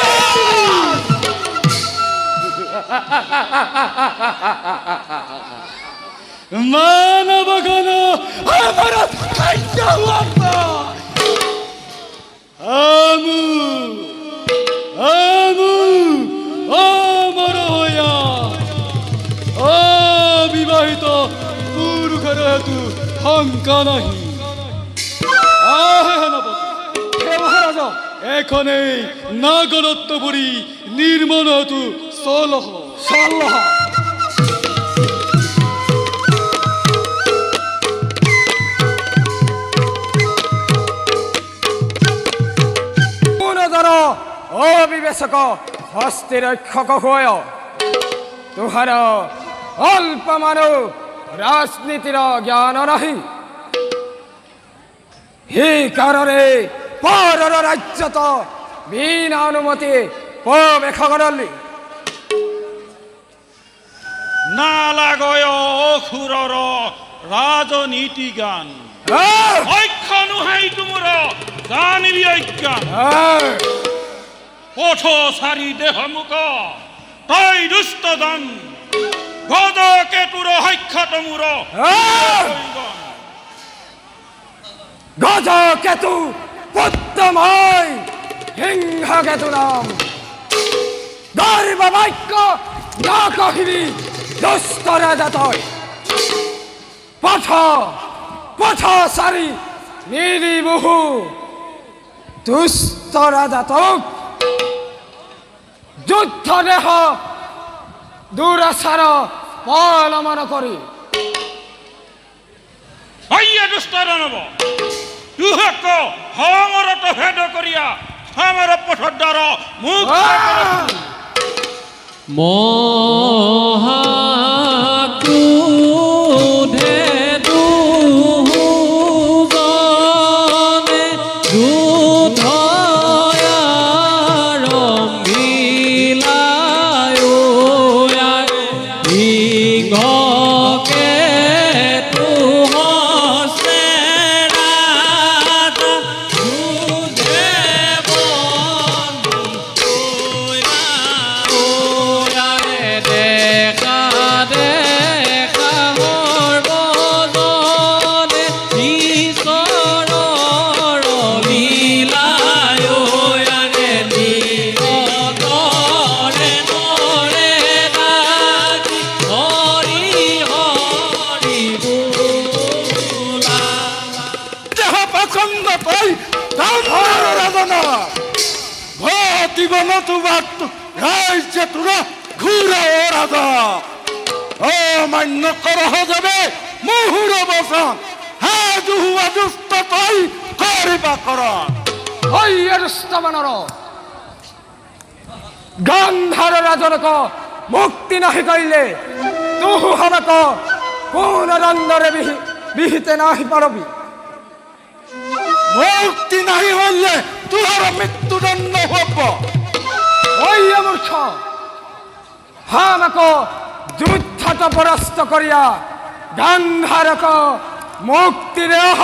মানবগণ আমার খাদ্য আমু আমু অমর হইয়া অবিবাহিত পুরুষের হেতু শঙ্কা নাহি আহে সেনাপতি হে মহারাজ এখনেই নাগরত্বপুরী নির্মাণ হেতু সলহ সল্লহ পুনদর অবিবেচক হস্তে রক্ষক হয় তুহার অল্প মানু রাজনীতির জ্ঞান নাহি সেই কারণে পরর রাজ্যত বিনা অনুমতি প্রবেশ করলি নালাগয় অসুৰৰ ৰাজনীতি গান অক্ষণোহাই তোমৰ জানিলি অজ্ঞান পথ চাৰি দেহ মুখ তই দুষ্ট দান গজকে তোৰ সাক্ষাৎ মূৰ গজ কেতু পুত্ৰময় সিংহ কেতু নাম গৰ্ব বাক্য নকহিবি দুষ্ট ৰাজা তই পথ পথ চাৰি নিৰিবহু দুষ্ট ৰাজা তোক যুদ্ধ দেহ দুৰাচাৰ পলমন কৰি হইয়া দুষ্ট দানৱ तुहक हमरत भेद करिया हमर पसदार मुख মহাক্রোধে দুজনে যুদ্ধয়ারম্ভিলায় সিংহকে অমান্য করা যাবে মুহুর বসন হ্যাঁ দুহুয়া দুষ্ট তৈ করিবা কর ওই এরস্তমানর গান্ধার রাজনক মুক্তি নাহি করিলে তুহু হবক কোন দণ্ডরে বিহিতে নাহি পারবি মুক্তি নাহি হইলে তুহার মৃত্যুদণ্ড হব ওই মূর্খ হামক যুদ্ধত পরাস্ত করিয়া গান্ধারক মুক্তি দেহ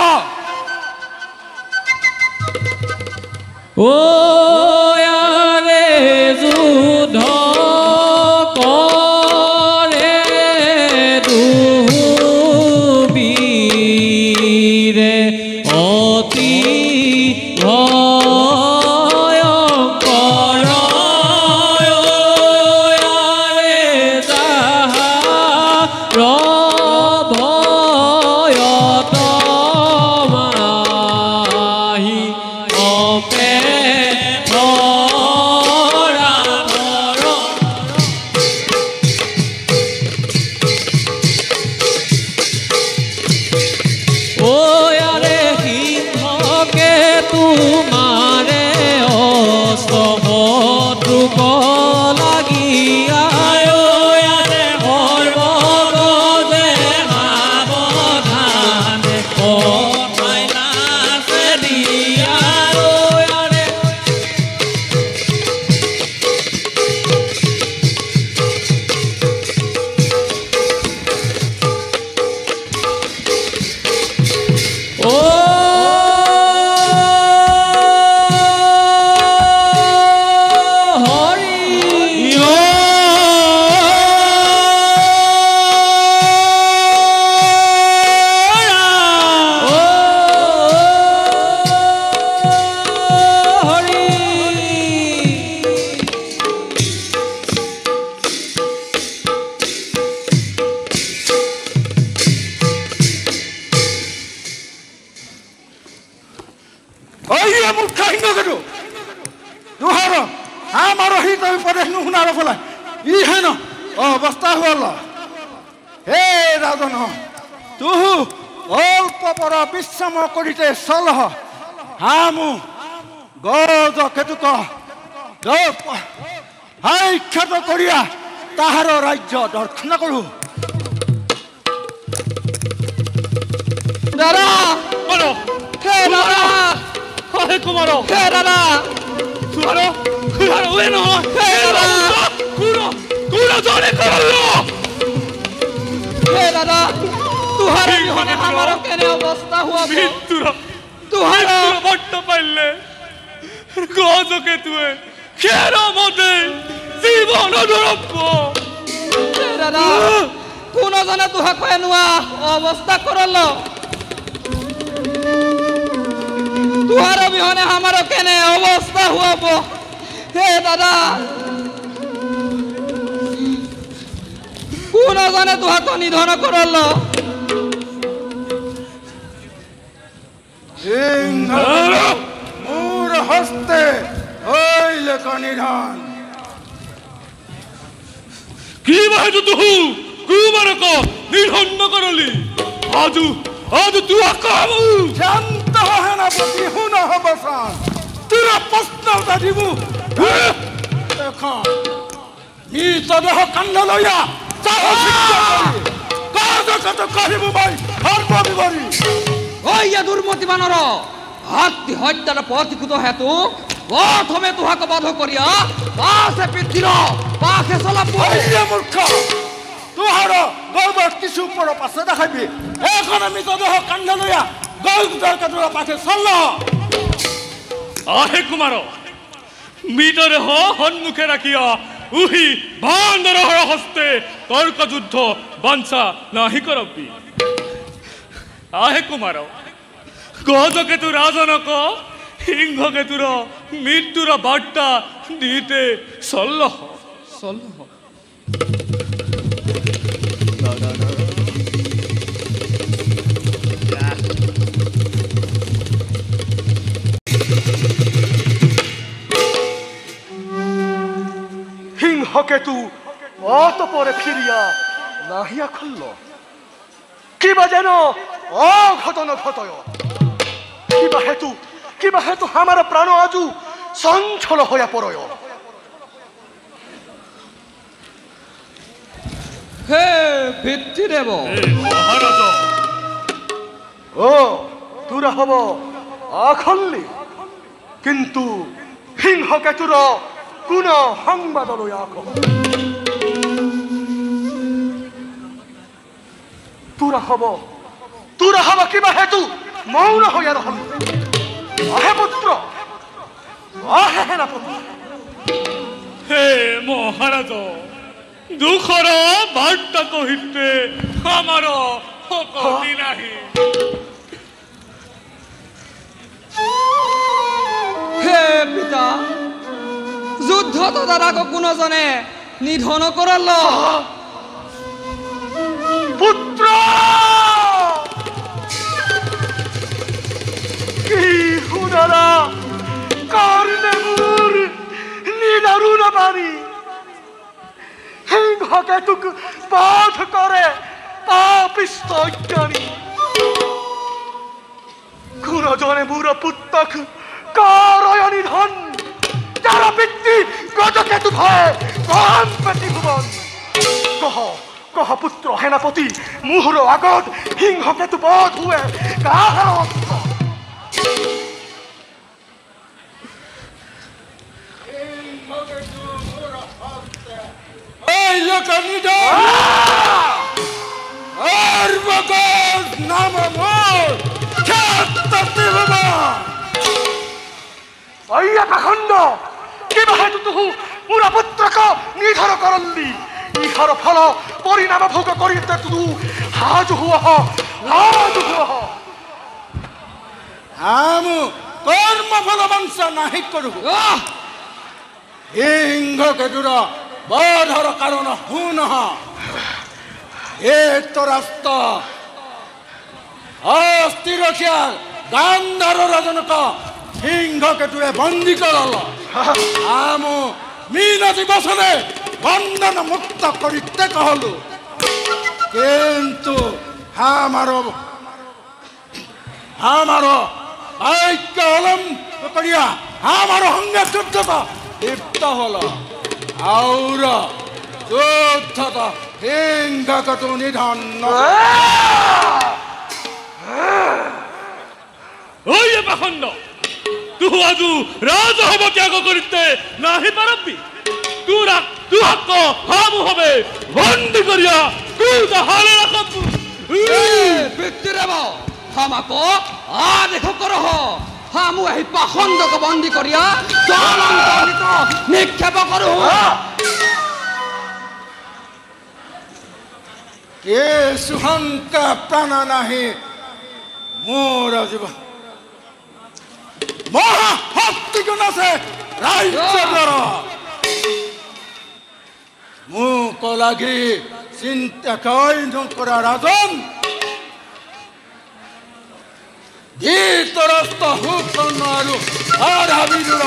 ও আরে যুদ্ধ করে দুহু বীরে অতি অবস্থা হল হে রাজন তুহু অল্প পর বিশ্রাম করিতে চলহ হামু গজ কেতুক হাইখ্যাত করিয়া তাহার রাজ্য দর্শন করু দাদা বলো হে দাদা হে কুমার হে দাদা সুহারো সুহারো ওয়ে ন হে দাদা কুরো কুরো জনে করলো হে দাদা তুহার বিহনে আমার কেনে অবস্থা হুয়া মৃত্যুর তুহার বট্ট পাইলে গজকে তুই কেন মতে জীবন ধরব হে দাদা কোন জনে তুহা কয় নোয়া অবস্থা করল তুহার বিহনে আমার কেনে অবস্থা হুয়াব হে দাদা কোন জনে তুহাক নিধন করল মোর হস্তে হইলে নিধন কি বাহেতু তুহু কুমারক নিধন করলি আজু आज तू आकामू शांत हो सेनापति हुन हबसान तेरा प्रश्न दिबु देखो नी सदेह कांड लया কাজ করিব ভাই সর্ববিবরী ওই দুর্মতি বানর হাতি হত্যার প্রতিকূত হেতু প্রথমে তুহাকে বধ করিয়া পাশে পিঠির পাশে চলাব মূর্খ তুহার গর্ব কিছু পর পাশে দেখাবি এখন আমি সদেহ কাণ্ড লইয়া গৌদার তোরা পাশে চল আহে কুমার মৃতদেহ সন্মুখে রাখিয়া উহি বান্দরহর হস্তে তর্ক যুদ্ধ বাঞ্ছা নাহি করবি আহে কুমার গজকেতু রাজনক সিংহকেতুর মৃত্যুর বার্তা দিতে সল্লহ সল্লহ সিংহকেতু অতপরে ফিরিয়া নাহিয়া খুলল কিবা যেন অঘটন ঘটয় কিবা হেতু আমার প্রাণ আজু চঞ্চল হইয়া পড়য় হে পিতৃদেব মহারাজ ও তুরা হব আখল্লি কিন্তু সিংহকেতুর কোন সংবাদ লইয়া আখ তুরা হব কিবা হেতু মৌন হইয়া রহল আহে পুত্র আহে সেনাপতি হে মহারাজ দুঃখর বার্তা কহিতে আমার শক্তি নাহি হে পিতা যুদ্ধ তো তারাক কোনজনে নিধন করল পুত্র কি হুনারা কারণে মুর নিদারুণ বাণী সিংহকেতুক বধ করে পাপিষ্ঠ অজ্ঞানী কোন জনে মুর পুত্তক করয় নিধন যারা পিতৃ গজকেতু ভয় কম প্রতিভুবন কহ পুত্র সেনাপতি মুহুর আগত সিংহকেতু বধ হুয়ে কাহার অস্ত্র এই লোক নিধন আর মগজ নাম মোর অయ్య পাখণ্ড কিবা হেতু তুহু মুরা পুত্রক নিধন করল্লি ইহার ফল পরিণাম ভোগ করিতে তু হাজু হুহ আমু কর্ম ফল বংশ নাহি করু সিংহকেতুর বধর কারণ হুন এ তোরাস্ত অস্থির গান্ধার রাজনক সিংহকেতুরে বন্দী করল আমু মিনতি বসনে বন্ধন মুক্ত করিতে কহলু কিন্তু আমার ঐক্য অবলম্ব করিয়া আমার সঙ্গে যুদ্ধত লিপ্ত হল আউর যুদ্ধত সিংহকেতু নিধন ওই পাখণ্ড তুহু আজু রাজ হব ত্যাগ করিতে নাহি পারবি তুহাক হামু হবে বন্দি করিয়া হারে রাখবু পিতৃদেব হামাক আদেশ করহ হামু এই পাখণ্ডক বন্দী করিয়া জ্বলন্ত নিক্ষেপ করু এ সুহংকা প্রাণ নাহি মোর জীবন মহাশক্তি গুণ আছে রাজ্যর মোক লাগি চিন্তা কই নকৰা ৰাজন ধৃতৰাষ্ট্ৰ হুকন আৰু আধাবিদুৰ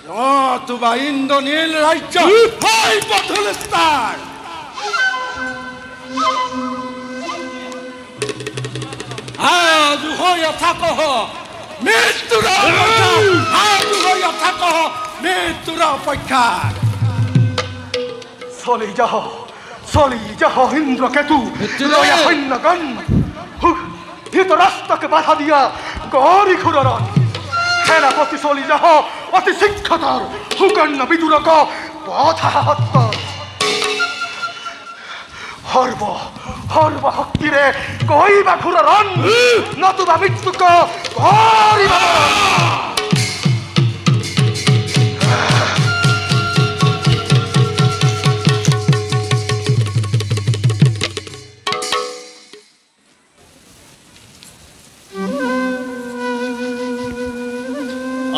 নতুবা ইন্দ্ৰনীল ৰাজ্য হয় পথলিস্তাৰ দুহৈ থাকহ মৃত্যুৰ দুহৈ থাকহ মৃত্যুৰ অপেক্ষা চলি যাহ ইন্দ্রকেতু লয়া সৈন্যগণ ধৃতরাষ্ট্রকে বাধা দিয়া গরি ঘুররণ সেনাপতি চলি যাহ অতি শিক্ষতর সুকর্ণ বিদুরক পথাহত্ত হর্ব শক্তিরে কইবা ঘুররণ নতুবা মৃত্যুক গরিবা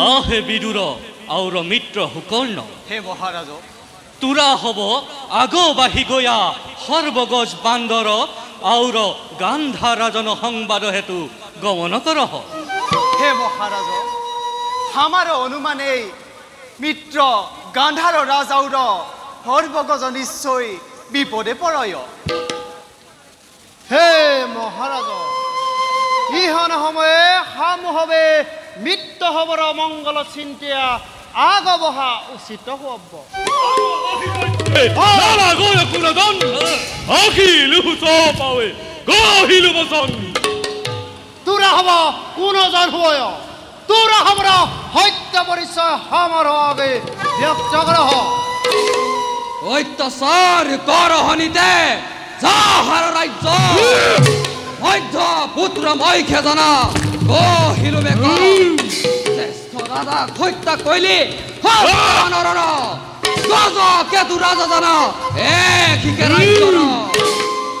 আহে বিদুর আউর মিত্র হুকর্ণ হে মহারাজ তুরা হব আগো বাহি গয়া সর্বগজ বান্দর আউর গান্ধা রাজন সংবাদ হেতু গমন করহ হে মহারাজ আমার অনুমানে মিত্র গান্ধার রাজাউর সর্বগজ নিশ্চয় বিপদে পড়য় হে মহারাজ ইহন সময়ে সামূহবে মিত্র হবর মঙ্গল চিন্তিয়া আগবহা উচিত হব তোরা হব কোনজন হবয় তোরা হবর সত্য পরিচয় আমার আগে ব্যক্ত করহ অত্যাচার করহনিতে যাহার রাজ্য মধ্য পুত্র মই খেজনা কহিলো জ্যেষ্ঠ দাদা হত্যা কইলি গজ কেতু রাজা জানা একে রাজ্য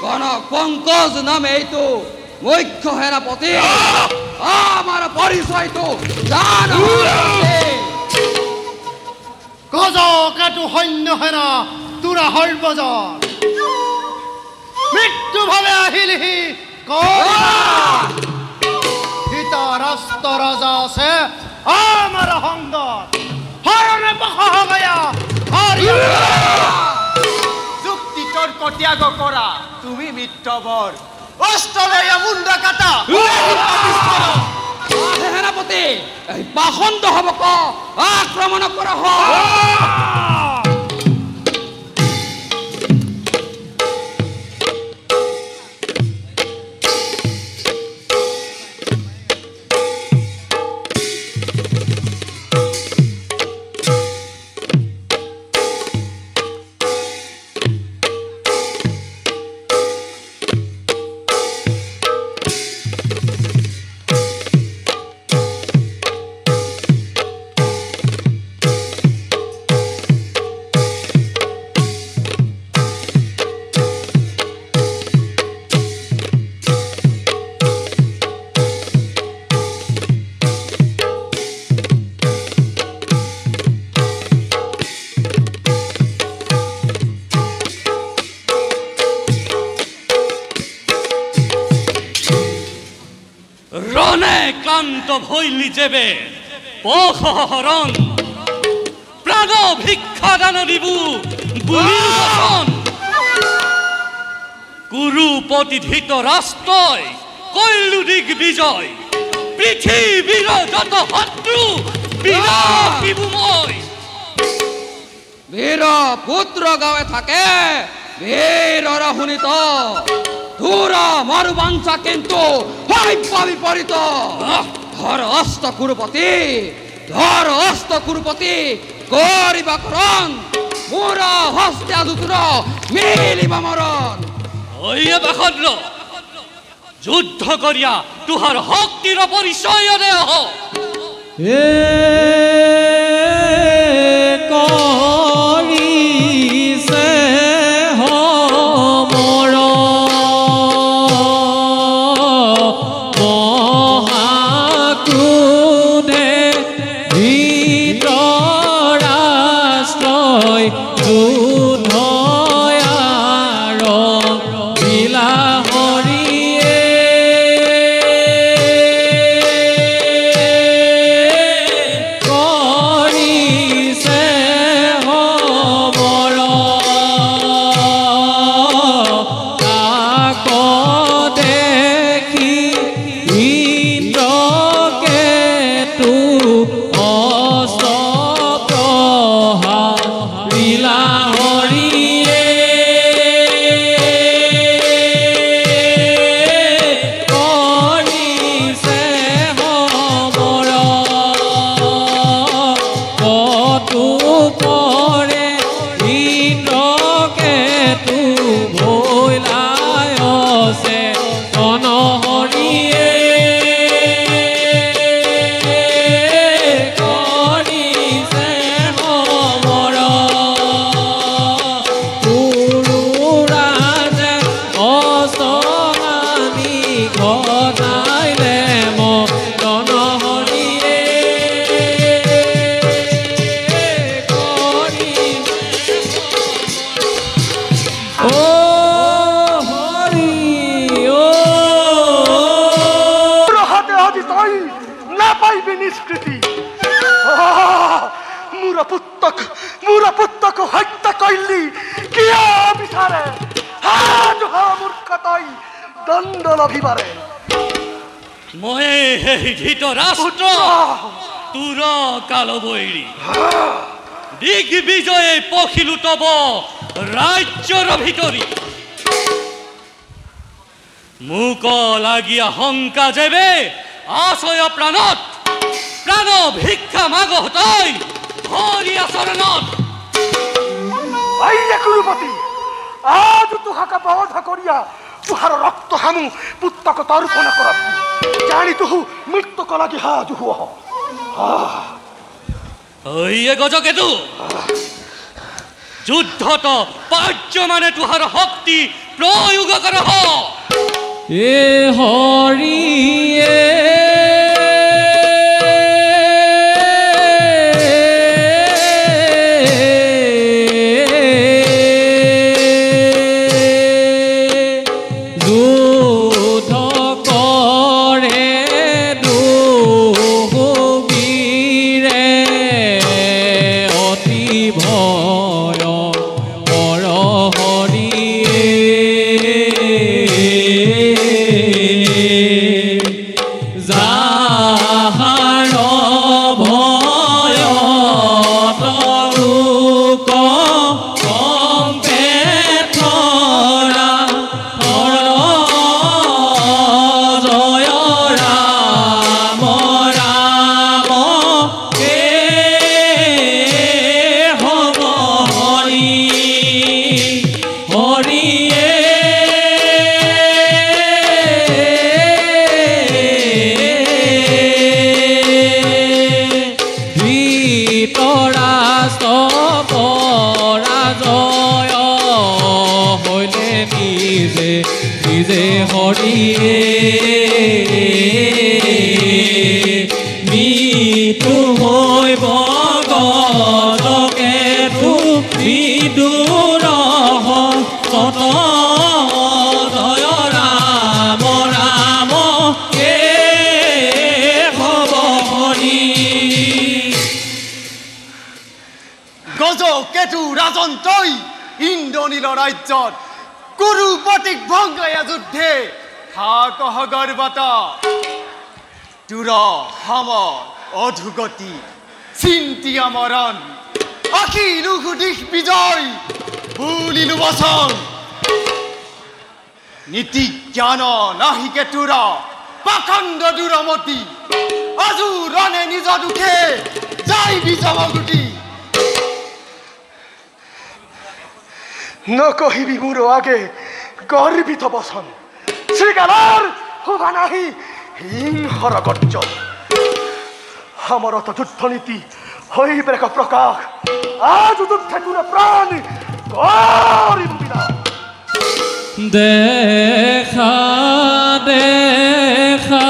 কনক পঙ্কজ নামে এইটো মুখ্য সেনাপতি আমার পরিচয় তো জান গজ কেতু সৈন্য সেনা তোরা সর্বজন মৃত্যু ভাবে আহিলিহি ধৃতরাষ্ট্র রাজা আছে আমার সংগত হরণে বসা গয়া যুক্তি তর্ক ত্যাগ করা তুমি মিত্রবর অস্ত্রলয়া মুন্ডা কাটা সেনাপতি এই পাখণ্ড হব আক্রমণ করা ক্লান্ত ভইলি যেবে পহরণ প্রাণ ভিক্ষা দান দিবু বুলির বচন কুরুপতি ধৃতরাষ্ট্রই কইলু দিগ্বিজয় পৃথিবীর যত শত্রু বিনাশিবু মই বীর পুত্র গাঁৱে থাকে বীৰৰ শুনিত তোর মরুবাঞ্ছা কিন্তু বিপরীত ধর অস্ত কুরুপতি করিবা করণ মোর হস্তে আদুতুর মিলিবা মরণ ওইয়া বাখদ্র যুদ্ধ করিয়া তুহার শক্তির পরিচয় দেহ নিষ্কৃতি মোৰ পুত্ৰক হত্যা কৰিলি কিয় বিচাৰে মূৰ্খ তই দণ্ড লভিবাৰে মই সেই ধৃতৰাষ্ট্ৰ তোৰ কালবৈৰী দিগ্বিজয়ে পখিলো তব ৰাজ্যৰ ভিতৰি মোক লাগিয়া শংকা যেবে আশয় প্ৰাণত প্ৰাণ ভিক্ষা মাগ তই হৰি আচৰণত কুৰুপতি আজ তুহাকা বধ করিয়া তুহার রক্ত হামু পুত্রক তর্পণ করব জানি তুহু মৃত্যুক লাগি হাজু হুহ ওইয়ে গজকেতু যুদ্ধত পার্য মানে তুহার শক্তি প্রয়োগ করহ এ হরিয়ে রাজ্যত কুৰুপতিক ভংগায়া যুদ্ধে হাকহ গৰ্বত তুৰ সম অধুগতি চিন্তিয়া মৰণ আখিলু দিশ বিজয় বুলিলু বচন নীতি জ্ঞান নাহিকে তুৰ পাখণ্ড দুৰমতি আজু ৰণে নিজ দুখে যাই বিজমগুটি নকহিবি মোৰ আগে গৰ্বিত বচন শ্ৰীগালৰ শোভা নাহি হিংসৰ গৰ্জন সমৰত যুদ্ধ নীতি হৈবে এক প্ৰকাশ আজ যুদ্ধে তোৰ প্ৰাণ কৰিম বিনাশ দেখা দেখা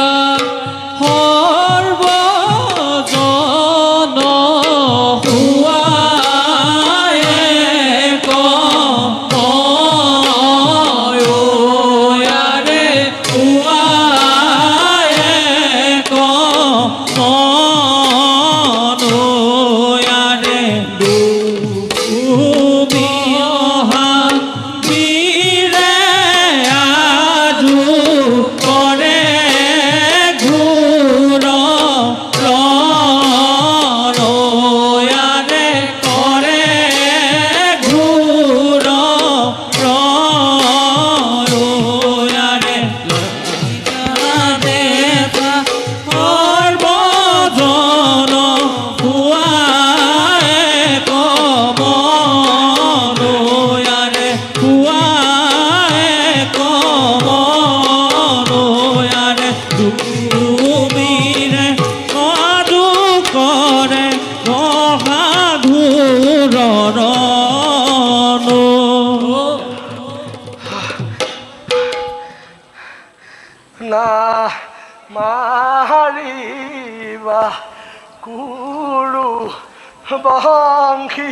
বাংখি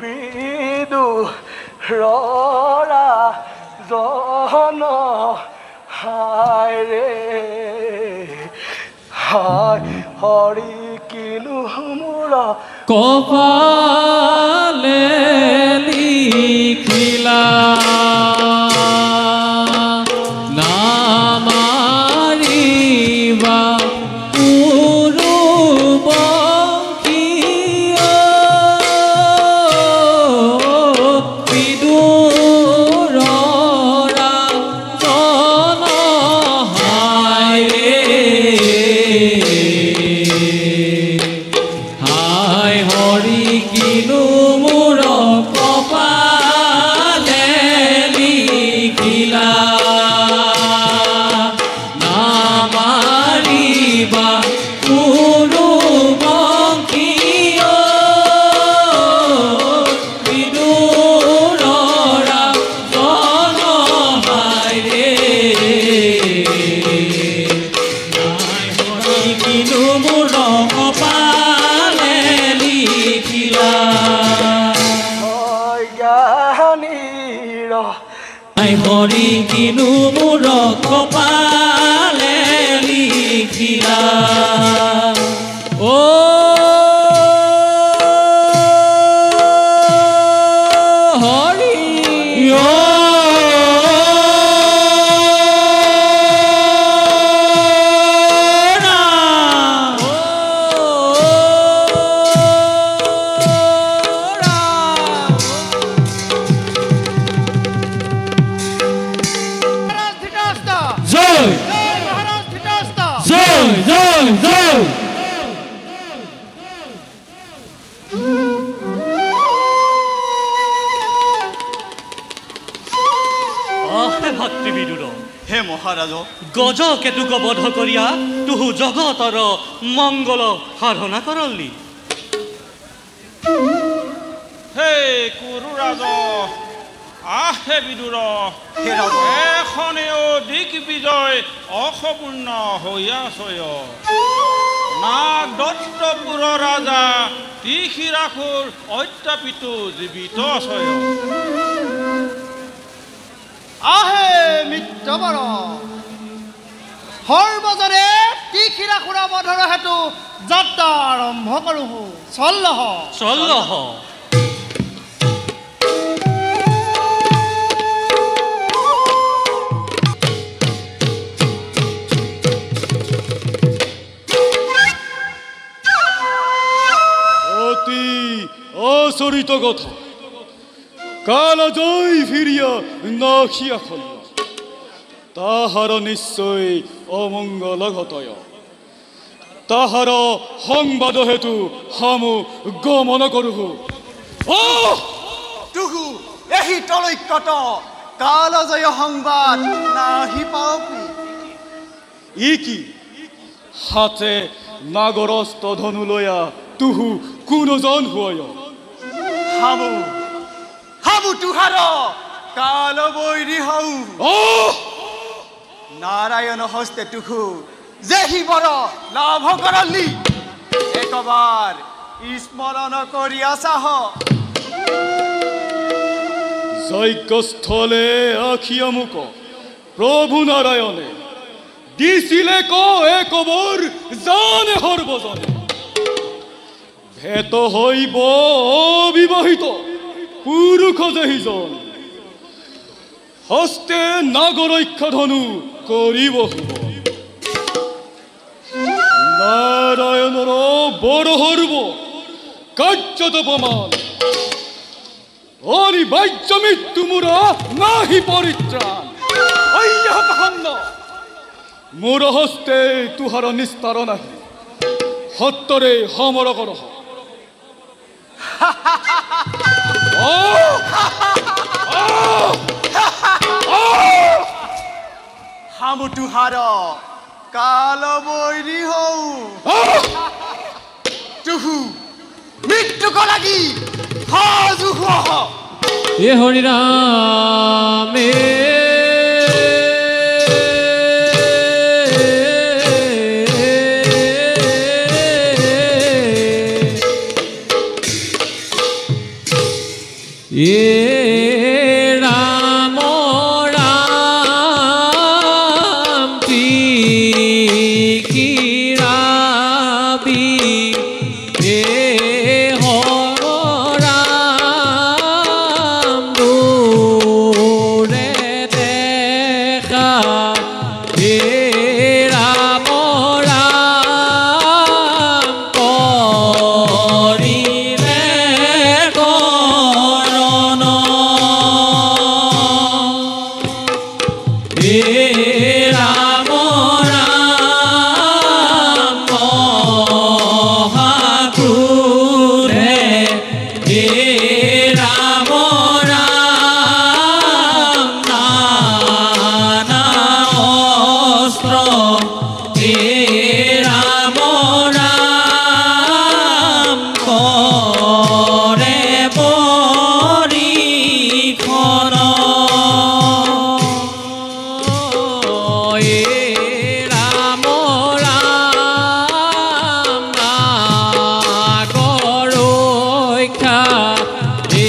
বিদু ৰা জন হায় ৰে হায় হৰি কিনু মোৰা কপালে লিখিলা না মাৰিবা হৰি কিনু মোৰ কপালে লিখিলা ও হৰি হে মহাৰাজ গজ কেতুক বধ কৰিয়া তুহু জগতৰ মঙ্গল সাধনা কৰলি হে কুৰুৰাজ আহে বিদুৰ এখনেও দিগ্বিজয় অসপূৰ্ণ হৈয়াছয় নাগ দত্তপুৰ ৰাজা ত্ৰিশিৰাসুৰ অত্যাপিত জীৱিত ছয় আহে মিত্ৰবৰ সৰ্বজনে ত্ৰিশিৰাসুৰ বধৰ হেতু যাত্ৰা আৰম্ভ কৰোঁ চল্লহ চল্লহ অচৰিত কথা কাল জয় ফিরিয়া নাখিয়া খলিয়া তাহার নিশ্চয় অমঙ্গল ঘটয় তাহার সংবাদ হেতু হামু গমন করু তুহু এহি তলৈকত কাল জয় সংবাদ নাহি পাওপি ই কি হাতে নাগরস্ত ধনু লয়া তুহু কোনজন হয় হামু হামু তুহার কাল বৈরি হউ নারায়ণ হস্তে তুহু যেহি বড় লাভ করলি একবার স্মরণ করিয়া চাহ যজ্ঞস্থলে আখিয়া মুক প্রভু নারায়ণে দিছিলে ক একবর জানে সর্বজনে ভেট হইব অবিবাহিত পুৰুষ যেহিজন হস্তে নাগৰক্ষা ধনু কৰিব শুভ নাৰায়ণৰ বড় সৰ্ব কাৰ্যত প্ৰমাণ অনিবাৰ্য মৃত্যু মোৰ নাহি পৰিত্ৰাণ মোৰ হস্তে তুহাৰ নিস্তাৰ নাহি সত্তৰে সমৰ কৰ হামু তুহাৰ কাল বৈৰি হউ তুহু মৃত্যুক লাগি সাজু হ এ হৰি ৰামে এ ৰাম ৰাম হে ৰাম ৰাম কৰে পৰীক্ষণ হে ৰাম ৰাম নাগৰ ৰক্ষা হে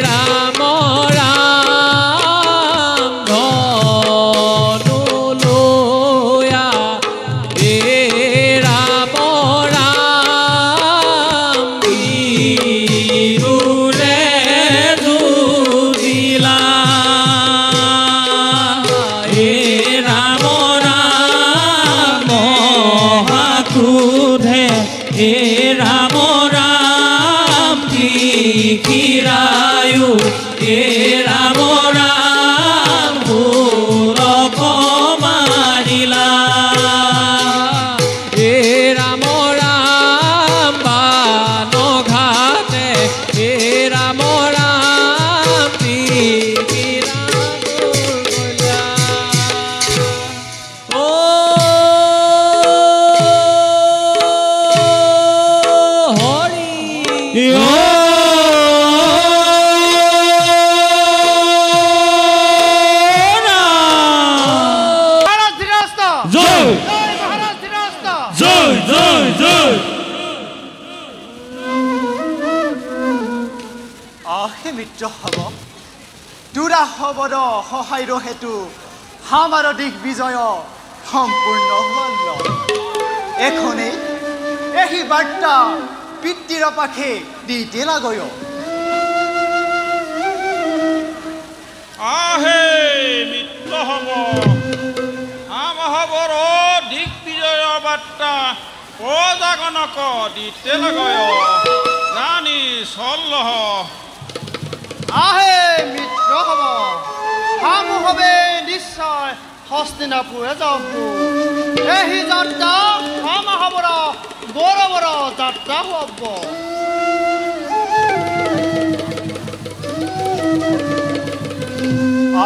ৰাম ৰাম ধনু লয়া হে ৰাম ৰাম বীৰুৰে যুঁজিলা হে ৰাম ৰাম মহাক্ৰোধে হে ৰাম ৰাম লিখিৰায়ো হে ৰাম ৰাম ভূৰক মাৰিলা হে ৰাম ৰাম বানঘাটে হে ৰাম ৰাম লিখিৰা গ'লা হৰি মহাৰাজ ধীৰস্থ জয় জয় মহাৰাজ ধীৰস্থ জয় জয় জয় আহে মিত্ৰ হ'ব তোৰা হবদ সহায়ৰ হেতু আমাৰ দিগ্বিজয় সম্পূৰ্ণ হ'ল এখনে এই বাৰ্তা পিতৃৰ পাখে দিতে লাগয় আহে মিত্ৰ হ'ব আমহবৰ দিগ্বিজয়ৰ বাৰ্তা প্ৰজাগণক দিতে লাগয় জানি চলহ আহে মিত্ৰ হব হাম হবে নিশ্চয় হস্তিনাপুৰে যাব এই যাত্ৰা হাম হবৰ বড় বড় যাত্ৰা হব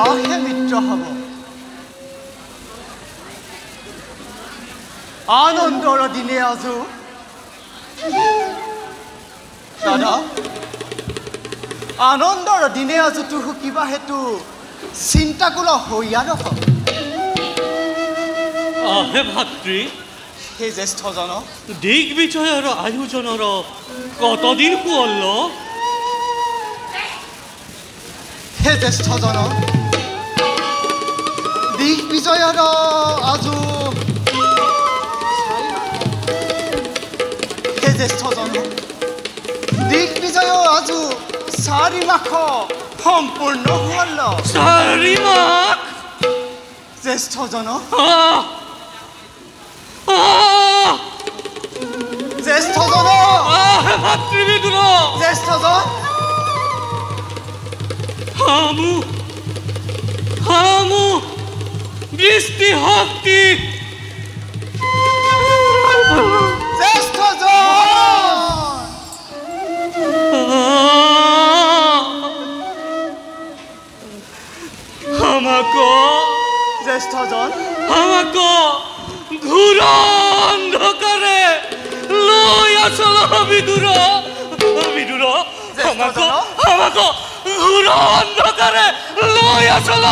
আহে মিত্ৰ হ'ব আনন্দৰ দিনে আজো দাদা আনন্দৰ দিনে আজো তুহু কিবা হেতু চিন্তা কৰা হৈয়া নহ আহে ভাতৃ হে জ্যেষ্ঠজন দিগ্বিজয়ৰ আয়োজনৰ কতদিন হ'ল হে জ্যেষ্ঠজন দিগ্বিজয়ৰ আজো হে জ্যেষ্ঠজন দিগ্বিজয় আজো 4 মাস সম্পূৰ্ণ হ'ল 4 মাস জ্যেষ্ঠজন জ্যেষ্ঠজন ভাতৃবিদুৰ জ্যেষ্ঠজন হামু বৃষ্টি শক্তি জ্যেষ্ঠজন আমাক জ্যেষ্ঠজন আমাক ঘোর অন্ধকারে লৈ আসল বিদুর বিদুর আমাক ঘোর অন্ধকারে লৈ আসল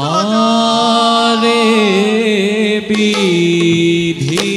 আরে বিধি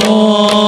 ও